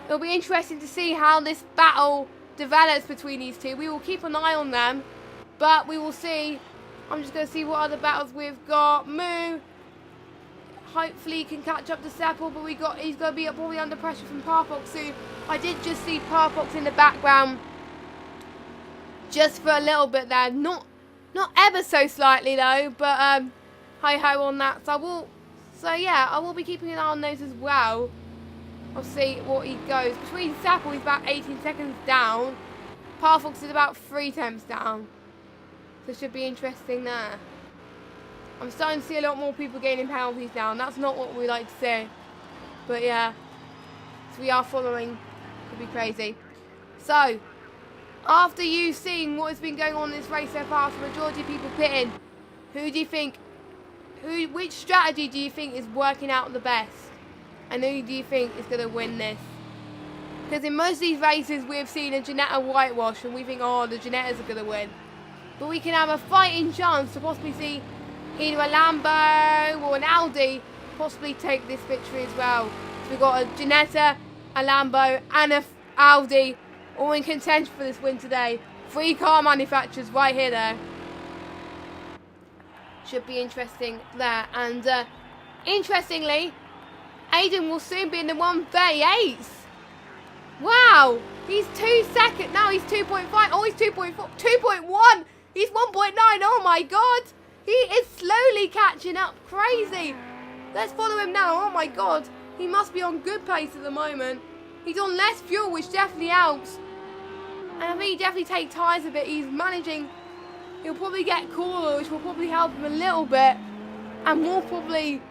It'll be interesting to see how this battle develops between these two. We will keep an eye on them, but we will see. I'm just going to see what other battles we've got. Moo, hopefully he can catch up to Seppel, but he's going to be probably under pressure from Parfox soon. I did just see Parfox in the background just for a little bit there. Not ever so slightly though, but hi-ho on that. So yeah, I will be keeping an eye on those as well. I'll see what he goes. Between Sappel, he's about 18 seconds down. Parfox is about 3 tenths down. So it should be interesting there. I'm starting to see a lot more people gaining penalties now, and that's not what we like to see. But yeah, so we are following. Could be crazy. So, after you seeing what has been going on in this race so far, the majority of people pitting, who do you think, which strategy do you think is working out the best? And who do you think is going to win this? Because in most of these races, we've seen a Ginetta whitewash, and we think, oh, the Ginettas are going to win. But we can have a fighting chance to possibly see either a Lambo or an Audi possibly take this victory as well. So we've got a Ginetta, a Lambo and a Audi all in contention for this win today. 3 car manufacturers right here there. Should be interesting there. And interestingly, Aiden will soon be in the 138s. Wow, he's 2 seconds. Now he's 2.5. Oh, he's 2.4. 2.1. He's 1.9. Oh my god. He is slowly catching up. Crazy. Let's follow him now. Oh my god. He must be on good pace at the moment. He's on less fuel, which definitely helps. And I think he definitely takes tyres a bit. He's managing. He'll probably get cooler, which will probably help him a little bit. And more probably,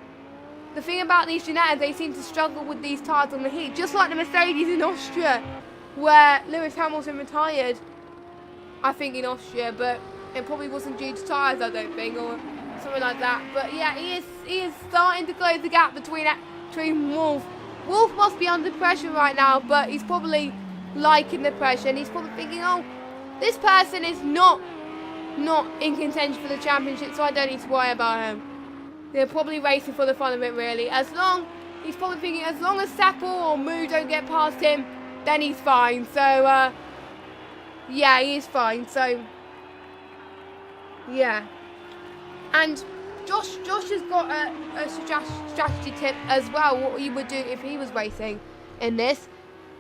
the thing about these Ginettas, they seem to struggle with these tyres on the heat. Just like the Mercedes in Austria, where Lewis Hamilton retired, I think, in Austria. But it probably wasn't due to tyres, I don't think, or something like that. But yeah, he is starting to close the gap between Wolf. Wolf must be under pressure right now, but he's probably liking the pressure. And he's probably thinking, oh, this person is not in contention for the championship, so I don't need to worry about him. They're probably racing for the fun of it, really. He's probably thinking, as long as Seppel or Moo don't get past him, then he's fine. So, yeah, he is fine. So, yeah. And Josh has got a strategy tip as well, what he would do if he was racing in this.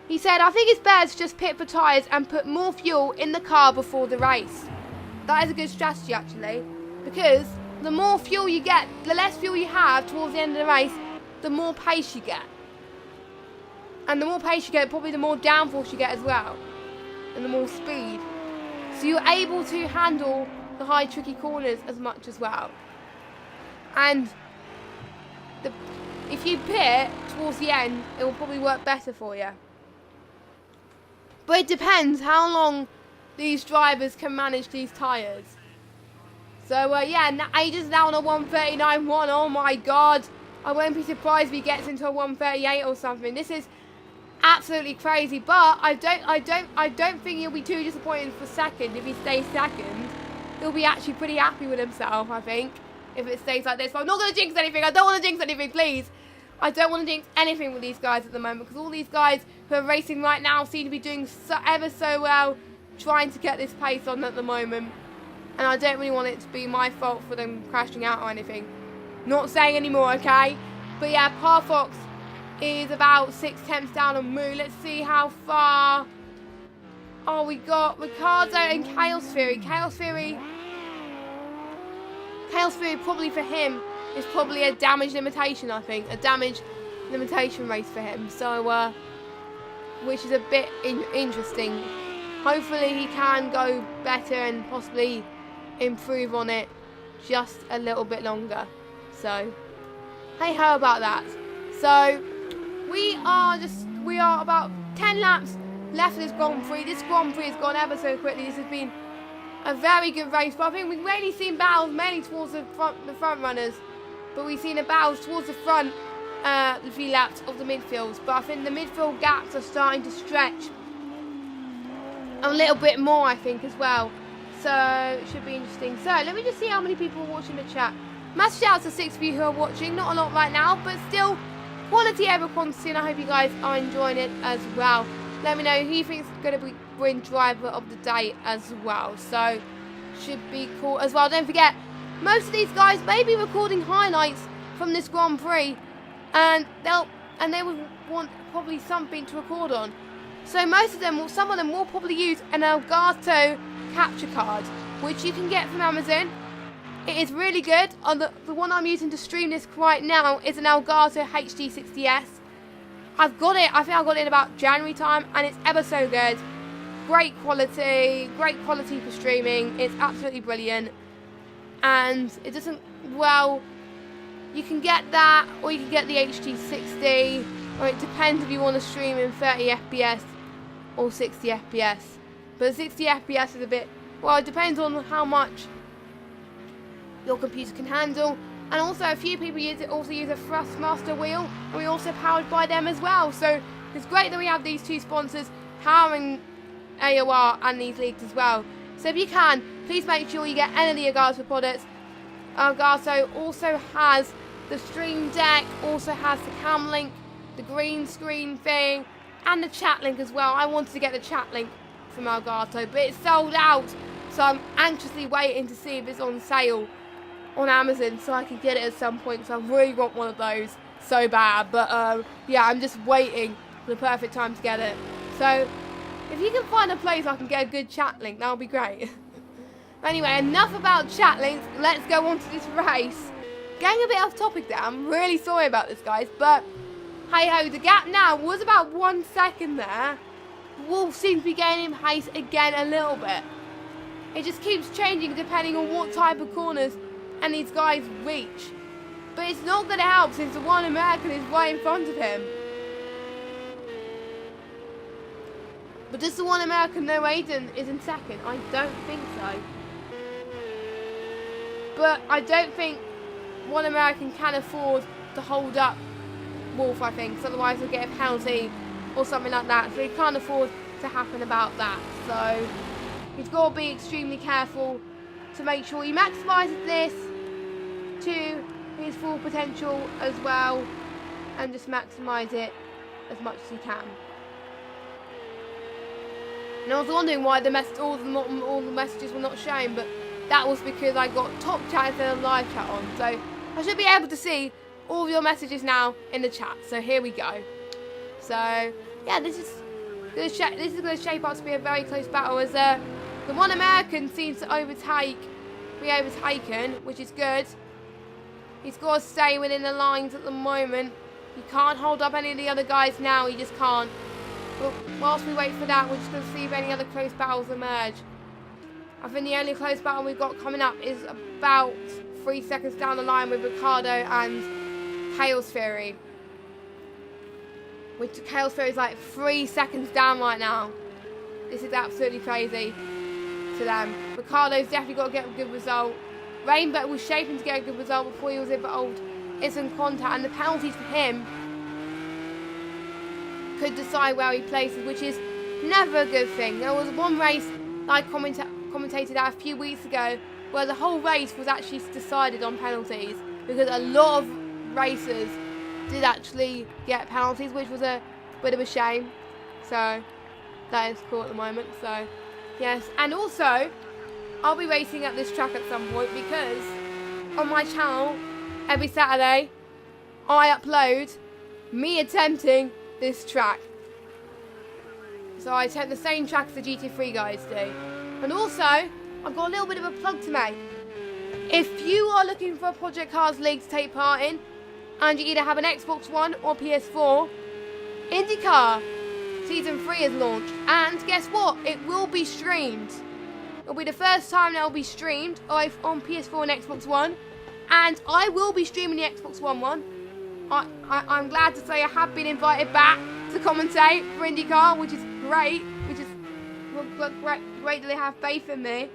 He said, I think it's better to just pit for tyres and put more fuel in the car before the race. That is a good strategy, actually, because the more fuel you get, the less fuel you have towards the end of the race, the more pace you get. And the more pace you get, probably the more downforce you get as well, and the more speed. So you're able to handle the high tricky corners as much as well. And if you pit towards the end, it will probably work better for you. But it depends how long these drivers can manage these tyres. So yeah, Aiden's now on a 139.1. Oh my god, I won't be surprised if he gets into a 138 or something. This is absolutely crazy. But I don't think he'll be too disappointed for second if he stays second. He'll be actually pretty happy with himself, I think, if it stays like this. But I'm not going to jinx anything. I don't want to jinx anything, please. I don't want to jinx anything with these guys at the moment, because all these guys who are racing right now seem to be doing ever so well, trying to get this pace on at the moment. And I don't really want it to be my fault for them crashing out or anything. Not saying anymore, okay? But yeah, Parfox is about 6/10 down on Moo. Let's see how far. Oh, we got Ricardo and Chaos Theory. Chaos Theory probably for him is probably a damage limitation, I think. A damage limitation race for him. So, which is a bit interesting. Hopefully he can go better and possibly improve on it just a little bit longer. So, hey, how about that? So, we are about 10 laps left of this Grand Prix. This Grand Prix has gone ever so quickly. This has been a very good race, but I think we've mainly seen battles mainly towards the front runners, but we've seen a battles towards the front few laps of the midfields. But I think the midfield gaps are starting to stretch a little bit more, I think, as well. So it should be interesting. So let me just see how many people are watching the chat. Massive shout out to 6 of you who are watching. Not a lot right now, but still quality over quantity, and I hope you guys are enjoying it as well. Let me know who you think is going to win driver of the day as well. So should be cool as well. Don't forget, most of these guys may be recording highlights from this Grand Prix, and they will want probably something to record on. So some of them will probably use an Elgato capture card, which you can get from Amazon. It is really good. The one I'm using to stream this right now is an Elgato HD60S. I've got it, I think I got it in about January time, and it's ever so good. Great quality for streaming. It's absolutely brilliant. And it doesn't, well, you can get that, or you can get the HD60, or it depends if you want to stream in 30 FPS or 60 FPS. But 60 FPS is a bit, well, it depends on how much your computer can handle. And also a few people also use a Thrustmaster wheel, and we're also powered by them as well. So it's great that we have these two sponsors powering AOR and these leagues as well. So if you can, please make sure you get any of the Elgato products. Elgato also has The Stream Deck also has the cam link, the green screen thing, and the chat link as well. I wanted to get the chat link from Elgato, but it's sold out. So I'm anxiously waiting to see if it's on sale on Amazon so I can get it at some point, because I really want one of those so bad. But yeah, I'm just waiting for the perfect time to get it. So if you can find a place I can get a good chat link, that would be great. Anyway, enough about chat links. Let's go on to this race. Getting a bit off topic there. I'm really sorry about this, guys. But hey ho, the gap now was about 1 second there. Wolf seems to be gaining pace again a little bit. It just keeps changing depending on what type of corners and these guys reach. But it's not going to help since the one American is right in front of him. But does the one American know Aiden is in second? I don't think so. But I don't think one American can afford to hold up Wolf, I think. So otherwise he'll get a penalty or something like that. So he can't afford to happen about that. So he's got to be extremely careful to make sure he maximises this to his full potential as well, and just maximise it as much as he can. And I was wondering why all the messages were not shown, but that was because I got top chat instead of live chat on. So I should be able to see all of your messages now in the chat. So here we go. So yeah, this is going to shape up to be a very close battle, as the one American seems to be overtaken, which is good. He's got to stay within the lines at the moment. He can't hold up any of the other guys now. He just can't. But whilst we wait for that, we're just going to see if any other close battles emerge. I think the only close battle we've got coming up is about 3 seconds down the line with Ricardo and Chaos Fury. Which Chaos Fury is like 3 seconds down right now. This is absolutely crazy to them. Ricardo's definitely got to get a good result. Rainbow was shaping to get a good result before he was involved in some contact, and the penalties for him could decide where he places, which is never a good thing. There was one race that I commentated out a few weeks ago where the whole race was actually decided on penalties, because a lot of racers did actually get penalties, which was a bit of a shame. So that is cool at the moment. So yes, and also I'll be racing at this track at some point, because on my channel every Saturday I upload me attempting this track. So I attempt the same track as the GT3 guys do. And also, I've got a little bit of a plug to make. If you are looking for a Project Cars League to take part in, and you either have an Xbox One or PS4, IndyCar Season 3 is launched. And guess what? It will be streamed. It'll be the first time that will be streamed on PS4 and Xbox One. And I will be streaming the Xbox One one. I'm glad to say I have been invited back to commentate for IndyCar, which is great. Which is great that they have faith in me.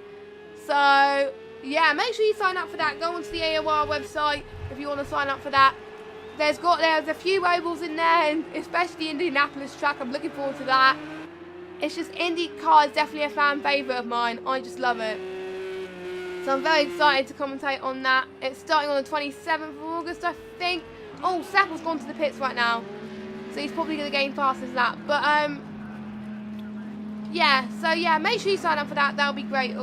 So yeah, make sure you sign up for that. Go onto the AOR website if you want to sign up for that. There's a few ovals in there, and especially the Indianapolis track. I'm looking forward to that. It's just IndyCar is definitely a fan favourite of mine. I just love it. So I'm very excited to commentate on that. It's starting on the 27th of August, I think. Oh, Seppel's gone to the pits right now, so he's probably going to gain faster than that. But yeah, so yeah, make sure you sign up for that. That'll be great.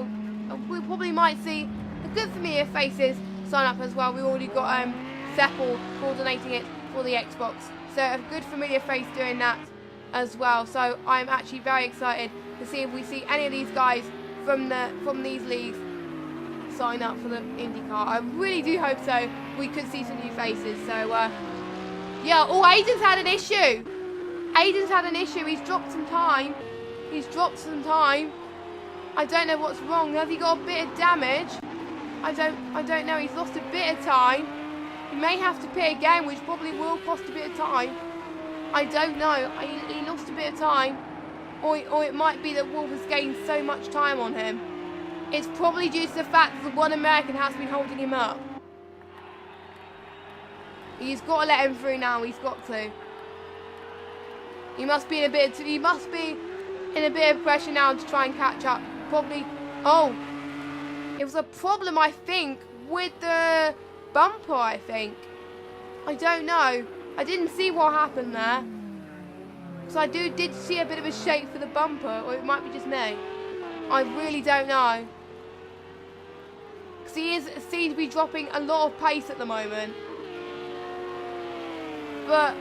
We probably might see a good familiar faces sign up as well. We already got Seppel coordinating it for the Xbox, so a good familiar face doing that as well. So I'm actually very excited to see if we see any of these guys from these leagues sign up for the IndyCar. I really do hope so. We could see some new faces. So yeah. Oh, Aiden's had an issue. Aiden's had an issue. He's dropped some time. I don't know what's wrong. Has he got a bit of damage? I don't know. He's lost a bit of time. He may have to pit again, which probably will cost a bit of time. I don't know. He lost a bit of time, or it might be that Wolf has gained so much time on him. It's probably due to the fact that the one American has been holding him up. He's got to let him through now. He's got to. He must be in a bit of pressure now to try and catch up. Probably. Oh, it was a problem, I think, with the bumper. I think I don't know. I didn't see what happened there. So I did see a bit of a shake for the bumper, or it might be just me. I really don't know. Because he seems to be dropping a lot of pace at the moment. But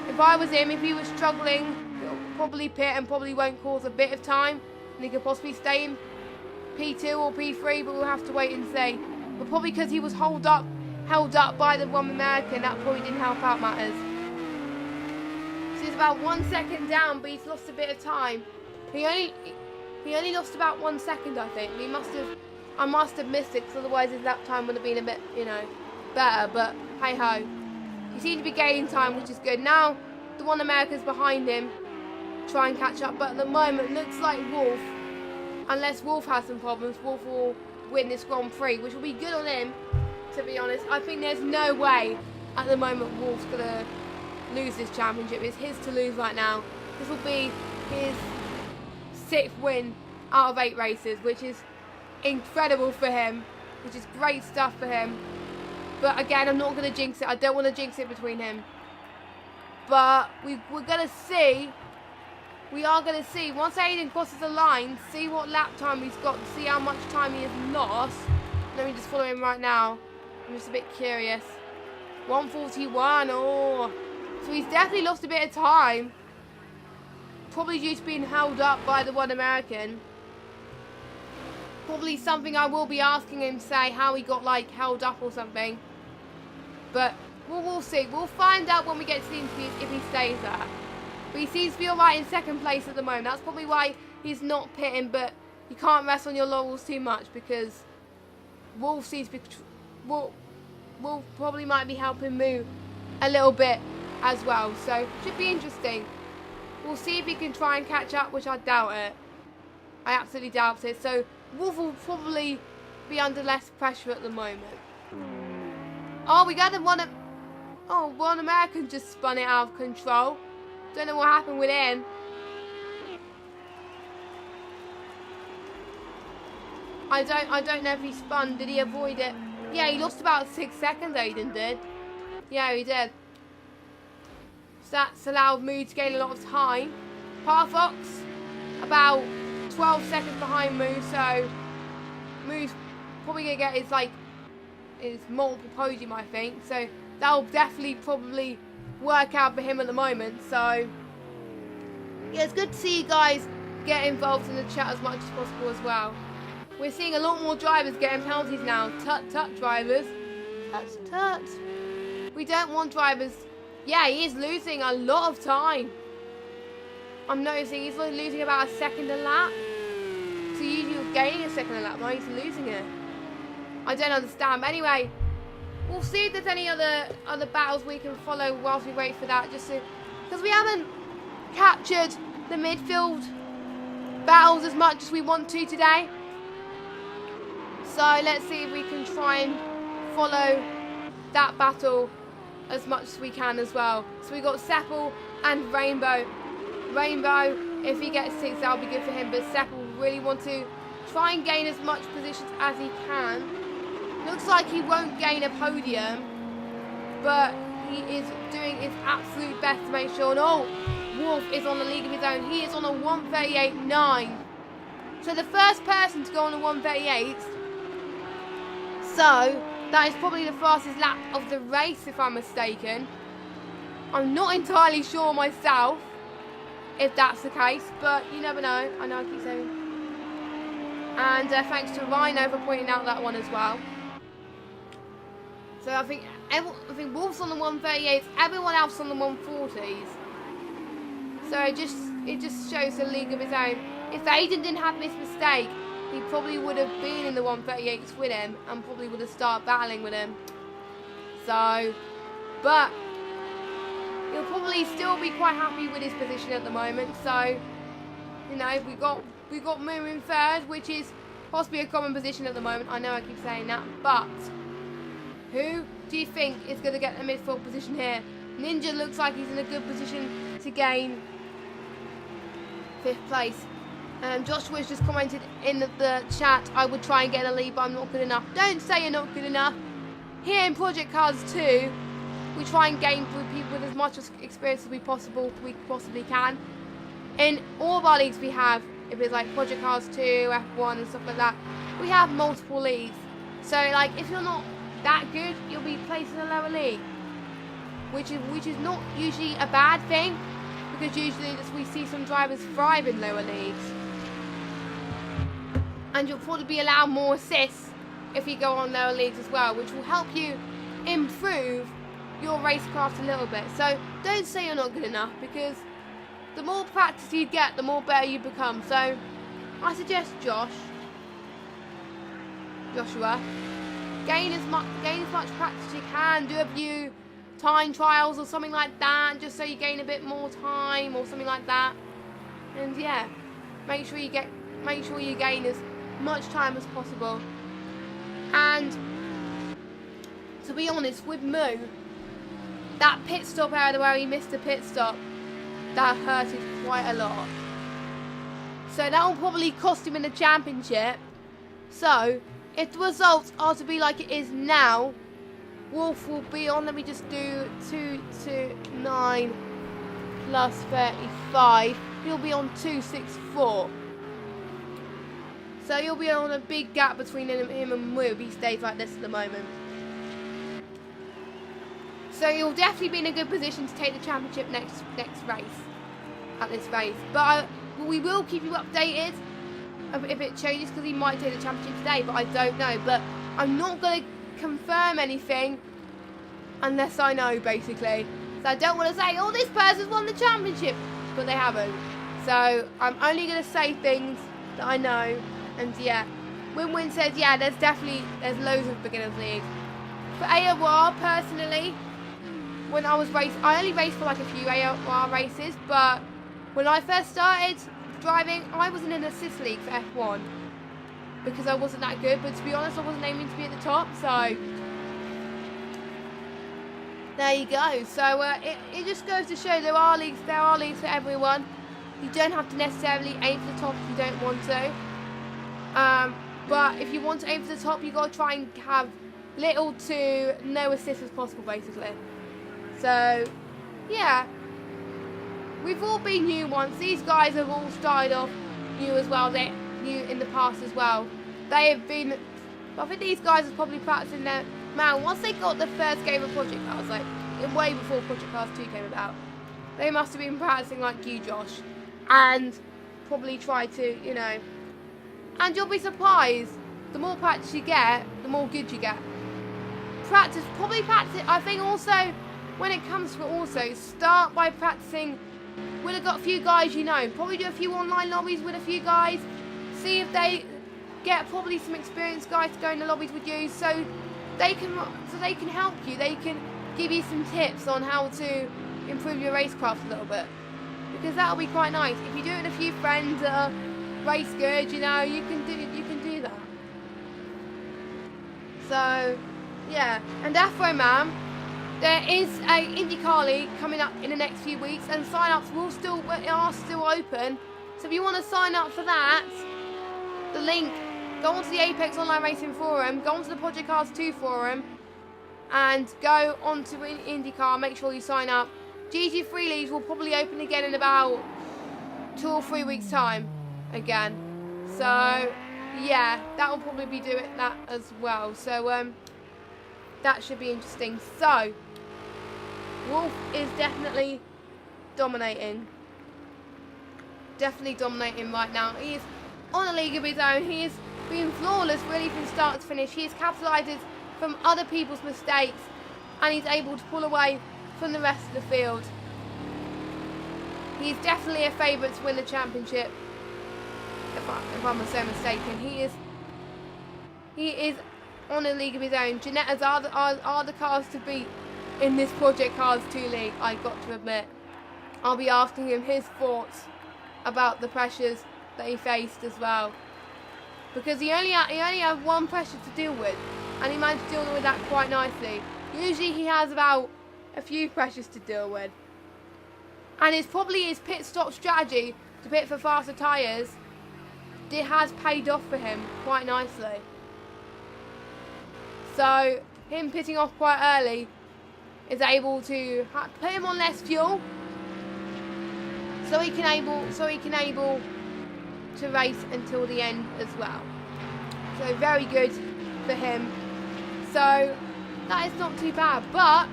if I was him, if he was struggling, he'll probably pit and probably won't cause a bit of time. And he could possibly stay in P2 or P3, but we'll have to wait and see. But probably because he was held up by the one American, that probably didn't help out matters. So he's about 1 second down, but he's lost a bit of time. He only lost about 1 second, I think. I must have missed it, because otherwise his lap time would have been a bit, you know, better. But hey ho, he seems to be gaining time, which is good. Now the one American's behind him, try and catch up. But at the moment, looks like Wolf, unless Wolf has some problems, Wolf will win this Grand Prix, which will be good on him. To be honest, I think there's no way at the moment Wolf's gonna lose this championship. It's his to lose right now. This will be his 6th win out of 8 races, which is incredible for him, which is great stuff for him. But again, I'm not going to jinx it. I don't want to jinx it between him. But we're going to see. We are going to see. Once Aiden crosses the line, see what lap time he's got, see how much time he has lost. Let me just follow him right now. I'm just a bit curious. 141. Oh. So he's definitely lost a bit of time. Probably due to being held up by the one American. Probably something I will be asking him, say how he got like held up or something. But we'll see. We'll find out when we get to the interviews if he stays there. But he seems to be alright in 2nd place at the moment. That's probably why he's not pitting, but you can't rest on your laurels too much, because Wolf seems to be... Wolf probably might be helping move a little bit as well. So, should be interesting. We'll see if he can try and catch up, which I doubt it. I absolutely doubt it. So, Wolf will probably be under less pressure at the moment. Oh, we got one American just spun it out of control. Don't know what happened with him. I don't know if he spun. Did he avoid it? Yeah, he lost about 6 seconds, Aiden did. Yeah, he did. So that's allowed Moo to gain a lot of time. Parfox, about 12 seconds behind Moo, so Moo's probably going to get his multiple podium, I think. So that'll definitely probably work out for him at the moment. So yeah, it's good to see you guys get involved in the chat as much as possible as well. We're seeing a lot more drivers getting penalties now. Tut drivers. Tut. We don't want drivers. Yeah, he is losing a lot of time. I'm noticing he's losing about 1 second a lap. So usually you're gaining 1 second a lap, now he's losing it. I don't understand. But anyway, we'll see if there's any other battles we can follow whilst we wait for that. Just because we haven't captured the midfield battles as much as we want to today. So let's see if we can try and follow that battle as much as we can as well. So we got Seppel and Rainbow. Rainbow, if he gets 6, that'll be good for him. But Seppel will really want to try and gain as much positions as he can. Looks like he won't gain a podium, but he is doing his absolute best to make sure. No, Wolf is on a league of his own. He is on a 1:38.9. So the first person to go on a 1:38. So that is probably the fastest lap of the race, if I'm mistaken. I'm not entirely sure myself if that's the case, but you never know. I know I keep saying. And thanks to Rhino for pointing out that one as well. So I think Wolf's on the 1:38s, everyone else on the 1:40s. So it just shows a league of his own. If Aiden didn't have this mistake, he probably would have been in the 1:38s with him and probably would have started battling with him. So, but he'll probably still be quite happy with his position at the moment. So, you know, we got Moo in 3rd, which is possibly a common position at the moment. I know I keep saying that, but who do you think is going to get the midfield position here? Ninja looks like he's in a good position to gain 5th place. Joshua's just commented in the chat, I would try and get a lead, but I'm not good enough. Don't say you're not good enough. Here in Project Cars 2, we try and gain through people with as much experience as we possibly can. In all of our leagues we have, if it's like Project Cars 2, F1 and stuff like that, we have multiple leagues. So like if you're not that good, you'll be placed in a lower league, which is not usually a bad thing, because usually we see some drivers thrive in lower leagues, and you'll probably be allowed more assists if you go on lower leagues as well, which will help you improve your racecraft a little bit. So don't say you're not good enough, because the more practice you get, the more better you become. So I suggest Joshua, gain as much practice as you can. Do a few time trials or something like that, just so you gain a bit more time or something like that. And yeah, make sure you gain as much time as possible. And to be honest, with Moo, that pit stop area where he missed the pit stop, that hurted quite a lot. So that will probably cost him in the championship. So if the results are to be like it is now, Wolf will be on, let me just do 229 plus 35. He'll be on 264. So you'll be on a big gap between him and Moo if he stays like this at the moment. So you'll definitely be in a good position to take the championship next race, at this race. But we will keep you updated if it changes, because he might take the championship today, but I don't know. But I'm not going to confirm anything unless I know, basically. So I don't want to say, oh, this person's won the championship, but they haven't. So I'm only going to say things that I know. And yeah, Win-Win says, yeah, there's loads of beginners leagues. For AOR, personally, when I was racing, I only raced for like a few AOR races, but when I first started driving, I wasn't in an assist league for F1 because I wasn't that good. But to be honest, I wasn't aiming to be at the top, so there you go. So it just goes to show there are leagues for everyone. You don't have to necessarily aim for the top if you don't want to. But if you want to aim for the top, you've got to try and have little to no assists as possible, basically. So, yeah. We've all been new once. These guys have all started off new as well. They're new in the past as well. They have been... I think these guys are probably practicing their... Man, once they got the first game of Project Cars, like, way before Project Cars 2 came about, they must have been practicing like you, Josh. And probably try to, you know... And you'll be surprised, the more practice you get, the more good you get. Practice, I think also, when it comes to also, start by practicing with a few guys you know. Probably do a few online lobbies with a few guys. See if they get probably some experienced guys to go in the lobbies with you, so they can help you. They can give you some tips on how to improve your racecraft a little bit. Because that'll be quite nice. If you do it with a few friends that are race good, you know, you can do that. So yeah, and Afro Man, there is a IndyCar League coming up in the next few weeks, and sign-ups are still open. So if you want to sign up for that, the link, go onto the ApexOnlineRacing forum, go onto the Project Cars 2 forum, and go onto IndyCar. Make sure you sign up. GT3 Leagues will probably open again in about 2 or 3 weeks' time. Again, so yeah, that will probably be doing that as well. So that should be interesting. So Wolf is definitely dominating right now. He is on a league of his own. He is being flawless really from start to finish. He has capitalized from other people's mistakes, and he's able to pull away from the rest of the field. He's definitely a favourite to win the championship. If I'm so mistaken, he is on a league of his own. Janetta's are the cars to beat in this Project Cars 2 league. I got to admit, I'll be asking him his thoughts about the pressures that he faced as well, because he only had one pressure to deal with, and he managed to deal with that quite nicely. Usually he has about a few pressures to deal with, and it's probably his pit stop strategy to pit for faster tyres. It has paid off for him quite nicely. So him pitting off quite early is able to put him on less fuel, so he can able to race until the end as well. So very good for him. So that is not too bad. But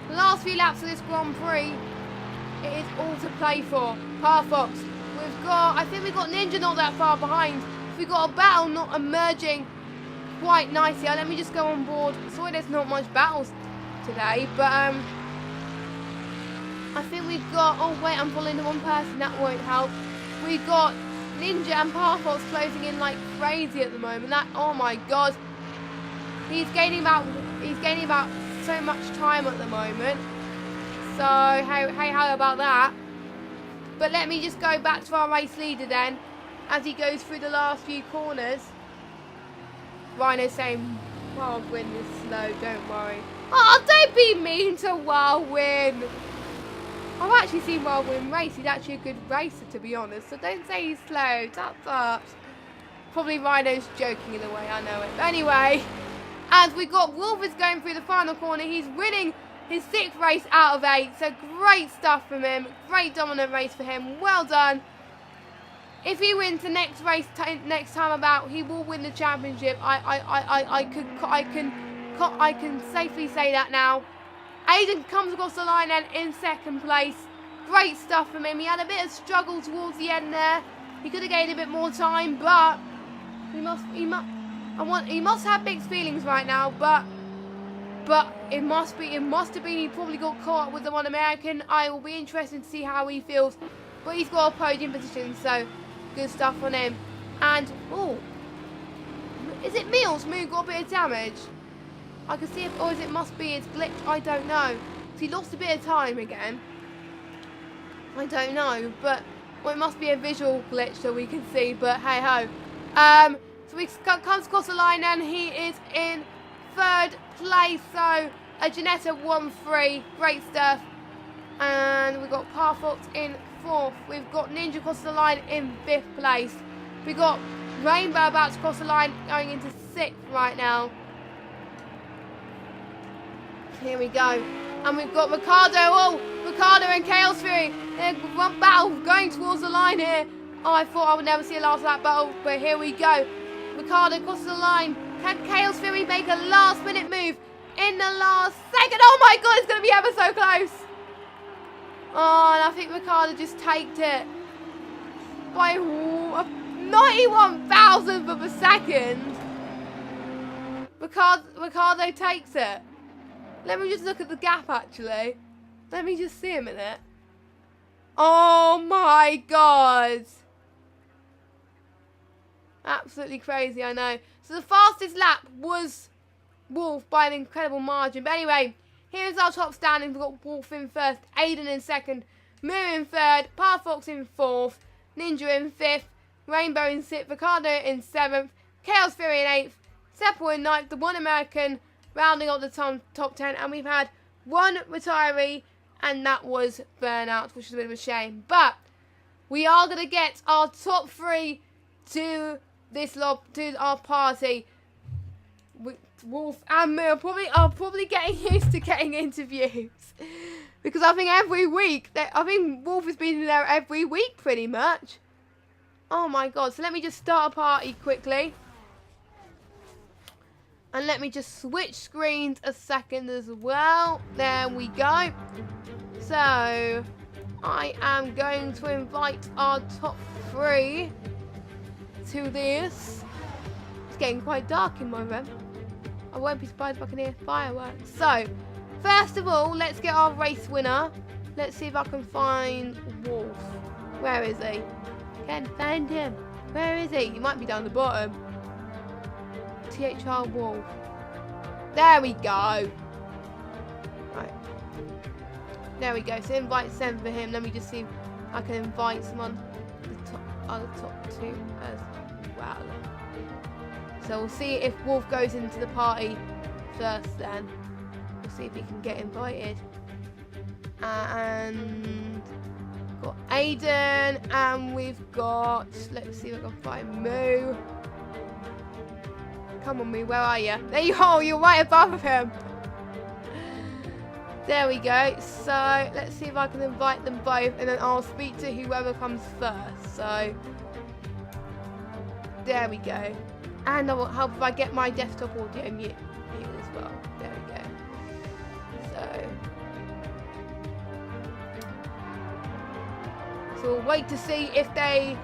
the last few laps of this Grand Prix, it is all to play for. Parfox, I think we've got Ninja not that far behind. We've got a battle not emerging quite nicely. Let me just go on board. Sorry, there's not much battles today, but I think we've got. Oh wait, I'm following the one person. That won't help. We've got Ninja and Parfox closing in like crazy at the moment. Oh my god, he's gaining about so much time at the moment. So hey, how about that? But let me just go back to our race leader then, as he goes through the last few corners. Rhino's saying Wildwin is slow, don't worry. Oh, don't be mean to Wildwin. I've actually seen Wildwin race. He's actually a good racer, to be honest. So don't say he's slow. Tap taps. Probably Rhino's joking in a way, I know it. But anyway, as we got Wolf is going through the final corner. He's winning his 6th race out of 8. So great stuff from him. Great dominant race for him. Well done. If he wins the next race next time about, he will win the championship. I can safely say that now. Aiden comes across the line and in 2nd place. Great stuff from him. He had a bit of struggle towards the end there. He could have gained a bit more time, but he must have mixed feelings right now. But it must have been he probably got caught up with the one American. I will be interested to see how he feels. But he's got a podium position, so good stuff on him. And oh, is it Meals who got a bit of damage? I can see it, or is it must be it's glitched? I don't know. So he lost a bit of time again. I don't know, but well, it must be a visual glitch so we can see. But hey ho. So he comes across the line and he is in 3rd place. So a Janetta 1-3, great stuff. And we've got Parfox in 4th. We've got Ninja across the line in 5th place. We've got Rainbow about to cross the line, going into 6th right now. Here we go. And we've got Ricardo. Oh, Ricardo and Chaos Fury. They're one battle going towards the line here. Oh, I thought I would never see the last of that battle, but here we go. Ricardo crosses the line. Can Chaos Fury make a last-minute move in the last second? Oh my god, it's going to be ever so close. Oh, and I think Ricardo just taked it by 91,000th of a second. Ricardo takes it. Let me just look at the gap, actually. Let me just see a minute. Oh my god. Absolutely crazy, I know. So the fastest lap was Wolf by an incredible margin. But anyway, here's our top standings. We've got Wolf in 1st, Aiden in 2nd, Moo in 3rd, Parfox in 4th, Ninja in 5th, Rainbow in 6th, Ricardo in 7th, Chaos Fury in 8th, Seppo in 9th, the one American rounding up the top 10, and we've had one retiree, and that was Burnout, which is a bit of a shame. But we are going to get our top 3 to our party. Wolf and Moo are probably getting used to getting interviews, because I think every week, Wolf has been there every week pretty much. Oh my god, so let me just start a party quickly. And let me just switch screens a second as well. There we go. So, I am going to invite our top 3 to this. It's getting quite dark in my room. I won't be surprised if I can hear fireworks. So, first of all, let's get our race winner. Let's see if I can find Wolf. Where is he? Can't find him. Where is he? He might be down the bottom. THR Wolf. There we go. Right. There we go. So invite 7 for him. Let me just see if I can invite someone. The other top 2 as well. So we'll see if Wolf goes into the party first then. We'll see if he can get invited. And got Aiden, and we've got, let's see if I can find Moo. Come on, Moo, where are you? There you are, you're right above him. There we go. So let's see if I can invite them both, and then I'll speak to whoever comes first. So there we go. And I will help if I get my desktop audio mute as well. There we go. So we'll wait to see if they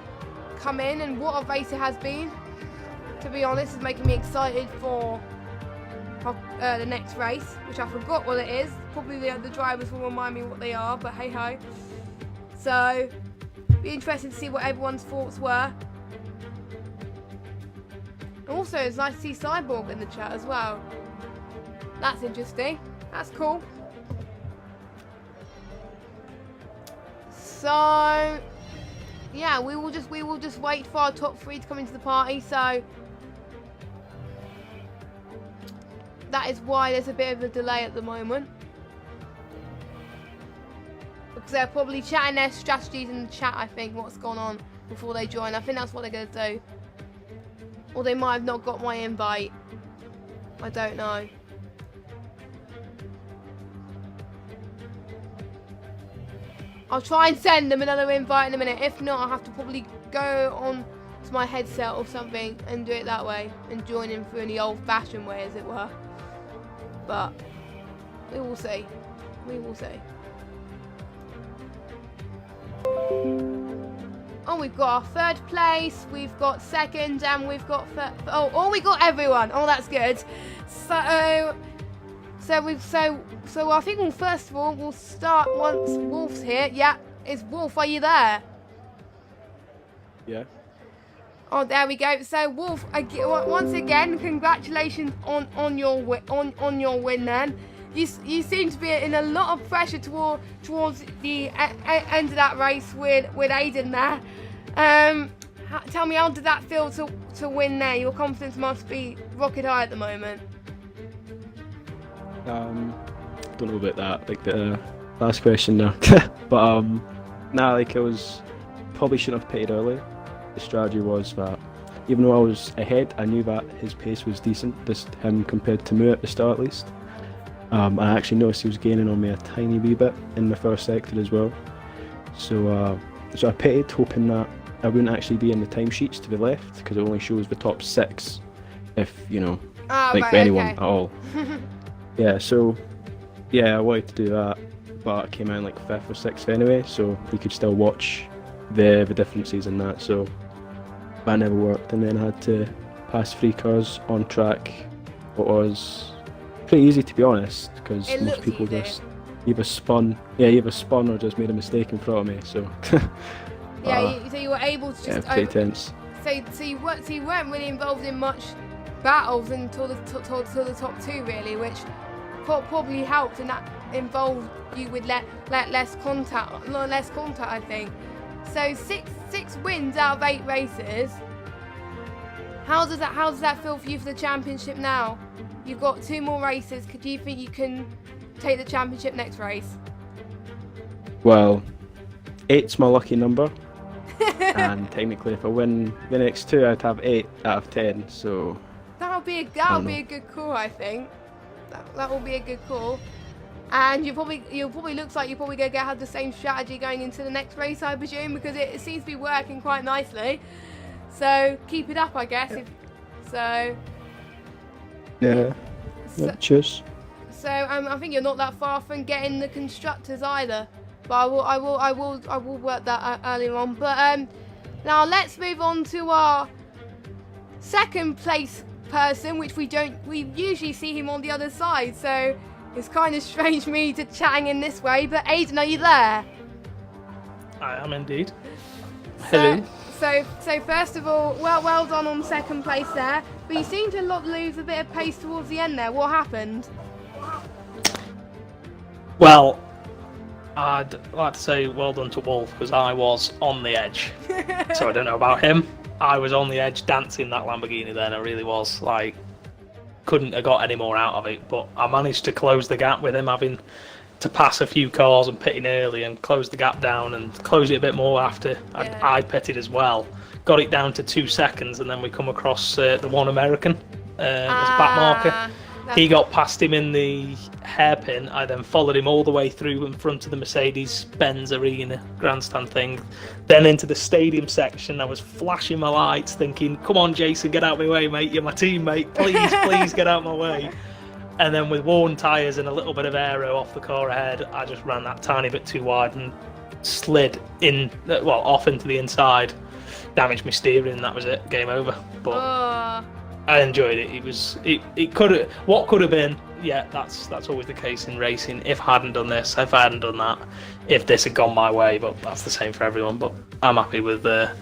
come in, and what a race it has been. To be honest, it's making me excited for the next race, which I forgot what it is. Probably the drivers will remind me what they are, but hey ho. So, be interesting to see what everyone's thoughts were. Also, it's nice to see Cyborg in the chat as well. That's interesting. That's cool. So, yeah, we will just wait for our top 3 to come into the party. So that is why there's a bit of a delay at the moment, because they're probably chatting their strategies in the chat. I think what's gone on before they join. I think that's what they're going to do. Or they might have not got my invite. I don't know. I'll try and send them another invite in a minute. If not, I'll have to probably go on to my headset or something and do it that way and join in through in the old-fashioned way, as it were. But we will see. We will see. Oh, we've got our 3rd place, we've got 2nd, and we've got we got everyone. Oh, that's good. So I think we'll first of all we'll start once Wolf's here. Yeah, is Wolf? Are you there? Yeah. Oh, there we go. So Wolf, once again, congratulations on your win. Then you seem to be in a lot of pressure towards the end of that race with Aiden there. Tell me, how did that feel to win there? Your confidence must be rocket high at the moment. Don't know about that, like the last question there. But nah, like I was probably shouldn't have pitted early. The strategy was that even though I was ahead, I knew that his pace was decent, him compared to me at the start at least. I actually noticed he was gaining on me a tiny wee bit in the first sector as well. So I pitted, hoping that I wouldn't actually be in the timesheets to the left, because it only shows the top 6 if, you know, for anyone at all. Yeah, so yeah, I wanted to do that, but I came in like 5th or 6th anyway, so you could still watch the differences in that. So that never worked, and then I had to pass 3 cars on track. It was pretty easy, to be honest, because most people just either spun or just made a mistake in front of me. So yeah, so you were able to just pretty tense. So you weren't really involved in much battles until the top 2 really, which probably helped, and that involved you with less contact, I think. So six wins out of 8 races. How does that feel for you for the championship now? You've got 2 more races. Do you think you can take the championship next race? Well, 8's my lucky number. And technically if I win the next 2, I'd have 8 out of 10, so that'll be a good call, I think. That will be a good call. And you'll probably looks like you're probably going to have the same strategy going into the next race, I presume, because it seems to be working quite nicely. So keep it up, I guess. Yeah. Cheers. So I think you're not that far from getting the constructors either. But I will work that earlier on. But now let's move on to our 2nd place person, which we usually see him on the other side. So it's kind of strange me to chatting in this way. But Aiden, are you there? I am indeed. Hello. So first of all, well done on 2nd place there. But you seem to lose a bit of pace towards the end there. What happened? Well, I'd like to say well done to Wolf, because I was on the edge. So I don't know about him. I was on the edge dancing that Lamborghini then. I really was. Like, couldn't have got any more out of it. But I managed to close the gap with him, having to pass a few cars and pitting early, and close the gap down and close it a bit more after I pitted as well. Got it down to 2 seconds, and then we come across the one American as a back marker. He got past him in the hairpin. I then followed him all the way through in front of the Mercedes-Benz Arena grandstand thing. Then into the stadium section. I was flashing my lights thinking, come on, Jason, get out of my way, mate. You're my teammate. Please, please get out of my way. And then with worn tyres and a little bit of aero off the car ahead, I just ran that tiny bit too wide and slid off into the inside. Damaged my steering, and that was it. Game over. But I enjoyed it. It could have, what could have been. Yeah, that's always the case in racing. If I hadn't done this, if I hadn't done that, if this had gone my way, but that's the same for everyone. But I'm happy with a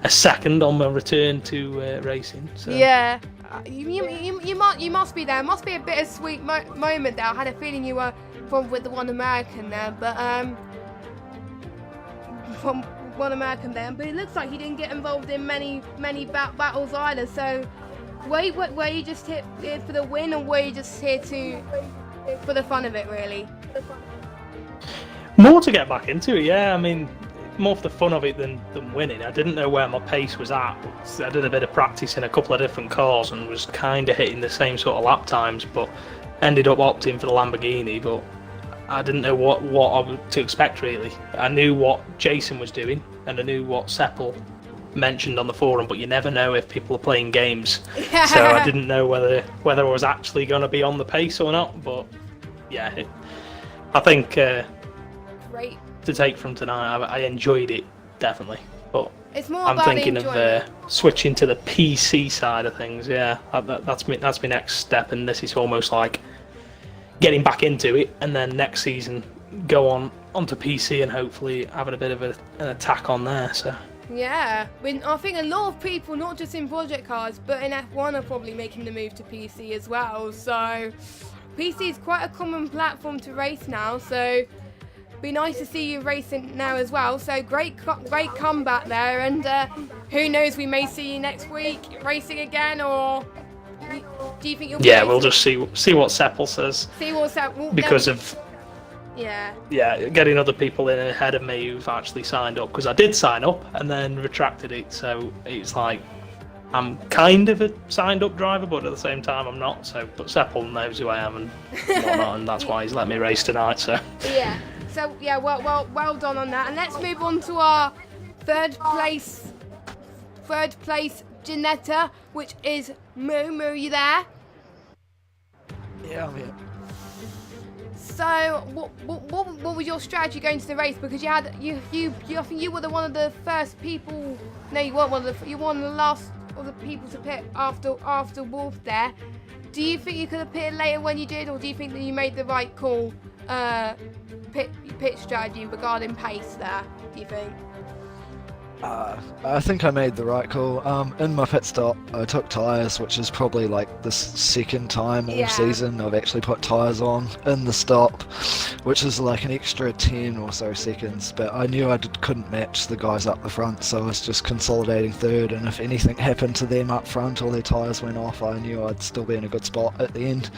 second on my return to racing. So. Yeah, you must be there. It must be a bittersweet moment there. I had a feeling you were from with the one American there, but from one American there. But it looks like he didn't get involved in many battles either. So. Were you just here for the win, or were you just here for the fun of it, really? More to get back into it, yeah. I mean, more for the fun of it than winning. I didn't know where my pace was at. I did a bit of practice in a couple of different cars and was kind of hitting the same sort of lap times, but ended up opting for the Lamborghini. But I didn't know what to expect, really. I knew what Jason was doing, and I knew what Seppel mentioned on the forum, but you never know if people are playing games. So I didn't know whether I was actually going to be on the pace or not. But yeah, I think great to take from tonight, I enjoyed it definitely. But it's more I'm about thinking of switching to the PC side of things. Yeah, that's my next step, and this is almost like getting back into it, and then next season go onto PC and hopefully having a bit of an attack on there. So. Yeah, I think a lot of people, not just in Project Cars, but in F1 are probably making the move to PC as well. So PC is quite a common platform to race now, so be nice to see you racing now as well. So great comeback there, and who knows, we may see you next week racing again, or do you think you'll be racing? We'll just see what Seppel says. See what Seppel, because of... Yeah, getting other people in ahead of me who've actually signed up, because I did sign up and then retracted it, so it's like I'm kind of a signed up driver, but at the same time I'm not. So, but Seppel knows who I am and whatnot, and that's why he's let me race tonight. So well done on that. And let's move on to our third place Janetta, which is Moo. You there? Yeah, I'm here. So, what was your strategy going to the race? Because I think you were one of the first people. No, you weren't you were one of the last of the people to pit after Wolf there. Do you think you could have pitted later when you did, or do you think that you made the right call pit strategy regarding pace there? Do you think? I think I made the right call. In my pit stop, I took tyres, which is probably like the second time all season I've actually put tyres on in the stop, which is like an extra 10 or so seconds. But I knew I couldn't match the guys up the front, so I was just consolidating third. And if anything happened to them up front or their tyres went off, I knew I'd still be in a good spot at the end.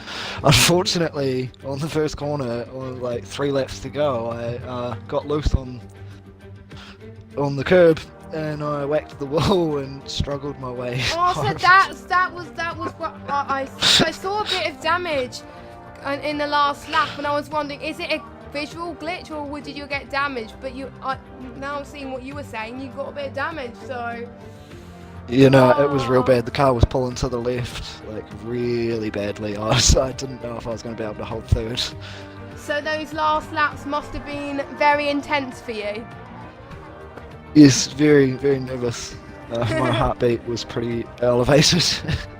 Unfortunately, on the first corner, with like 3 laps to go, I got loose on the curb, and I whacked the wall and struggled my way. Oh, so that was what I saw a bit of damage in the last lap, and I was wondering, is it a visual glitch or did you get damaged? But now I'm seeing what you were saying, you got a bit of damage, so. You know, it was real bad. The car was pulling to the left, like really badly. I didn't know if I was going to be able to hold third. So those last laps must have been very intense for you. Yes, very, very nervous. My heartbeat was pretty elevated.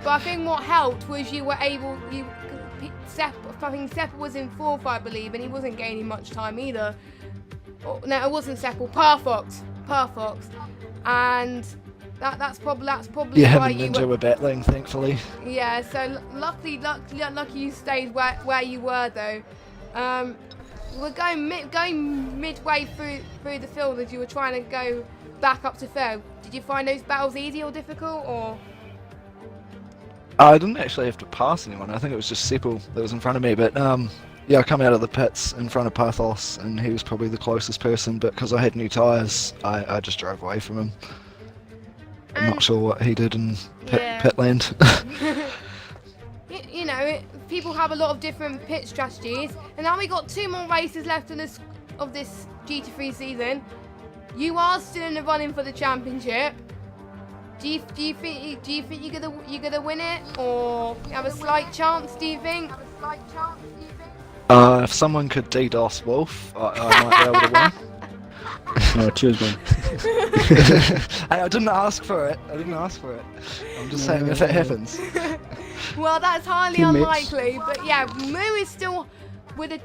But I think what helped was you were able. I think Seppel was in 4th, I believe, and he wasn't gaining much time either. No, it wasn't Seppel. Parfox, and that's probably why him and Ninja were battling, thankfully. Yeah, so lucky you stayed where you were though. We're going midway through the field as you were trying to go back up to third. Did you find those battles easy or difficult, or? I didn't actually have to pass anyone. I think it was just Seppel that was in front of me. But yeah, I come out of the pits in front of Pathos, and he was probably the closest person. But because I had new tyres, I just drove away from him. I'm not sure what he did in pit land. You know, people have a lot of different pit strategies. And now we got 2 more races left in this GT3 season. You are still in the running for the championship. Do you think you're gonna win it, or you have a slight chance? Do you think? If someone could DDoS Wolf, I might be able to win. Oh, cheers, man. Hey, I didn't ask for it. I'm just saying if it happens. Well, that's highly Teammates. unlikely, but yeah, Moo is still with a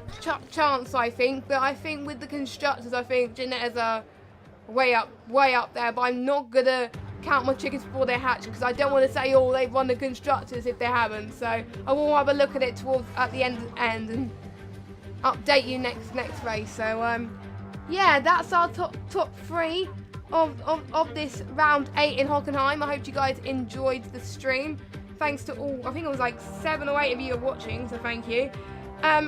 chance, I think. But I think with the constructors, I think Janetta's are way up there. But I'm not gonna count my chickens before they hatch, because I don't want to say, oh, they've won the constructors if they haven't. So I will have a look at it at the end and update you next race. So yeah, that's our top 3 of this round 8 in Hockenheim. I hope you guys enjoyed the stream. Thanks to all, I think it was like 7 or 8 of you are watching, so thank you.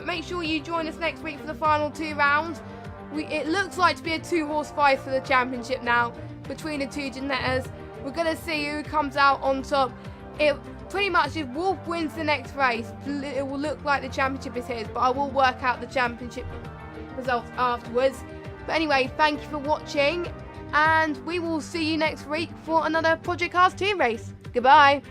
Make sure you join us next week for the final 2 rounds. It looks like to be a 2-horse fight for the championship now between the 2 Janettas. We're going to see who comes out on top. It pretty much, if Wolf wins the next race, it will look like the championship is his, but I will work out the championship results afterwards. But anyway, thank you for watching, and we will see you next week for another Project Cars 2 race. Goodbye.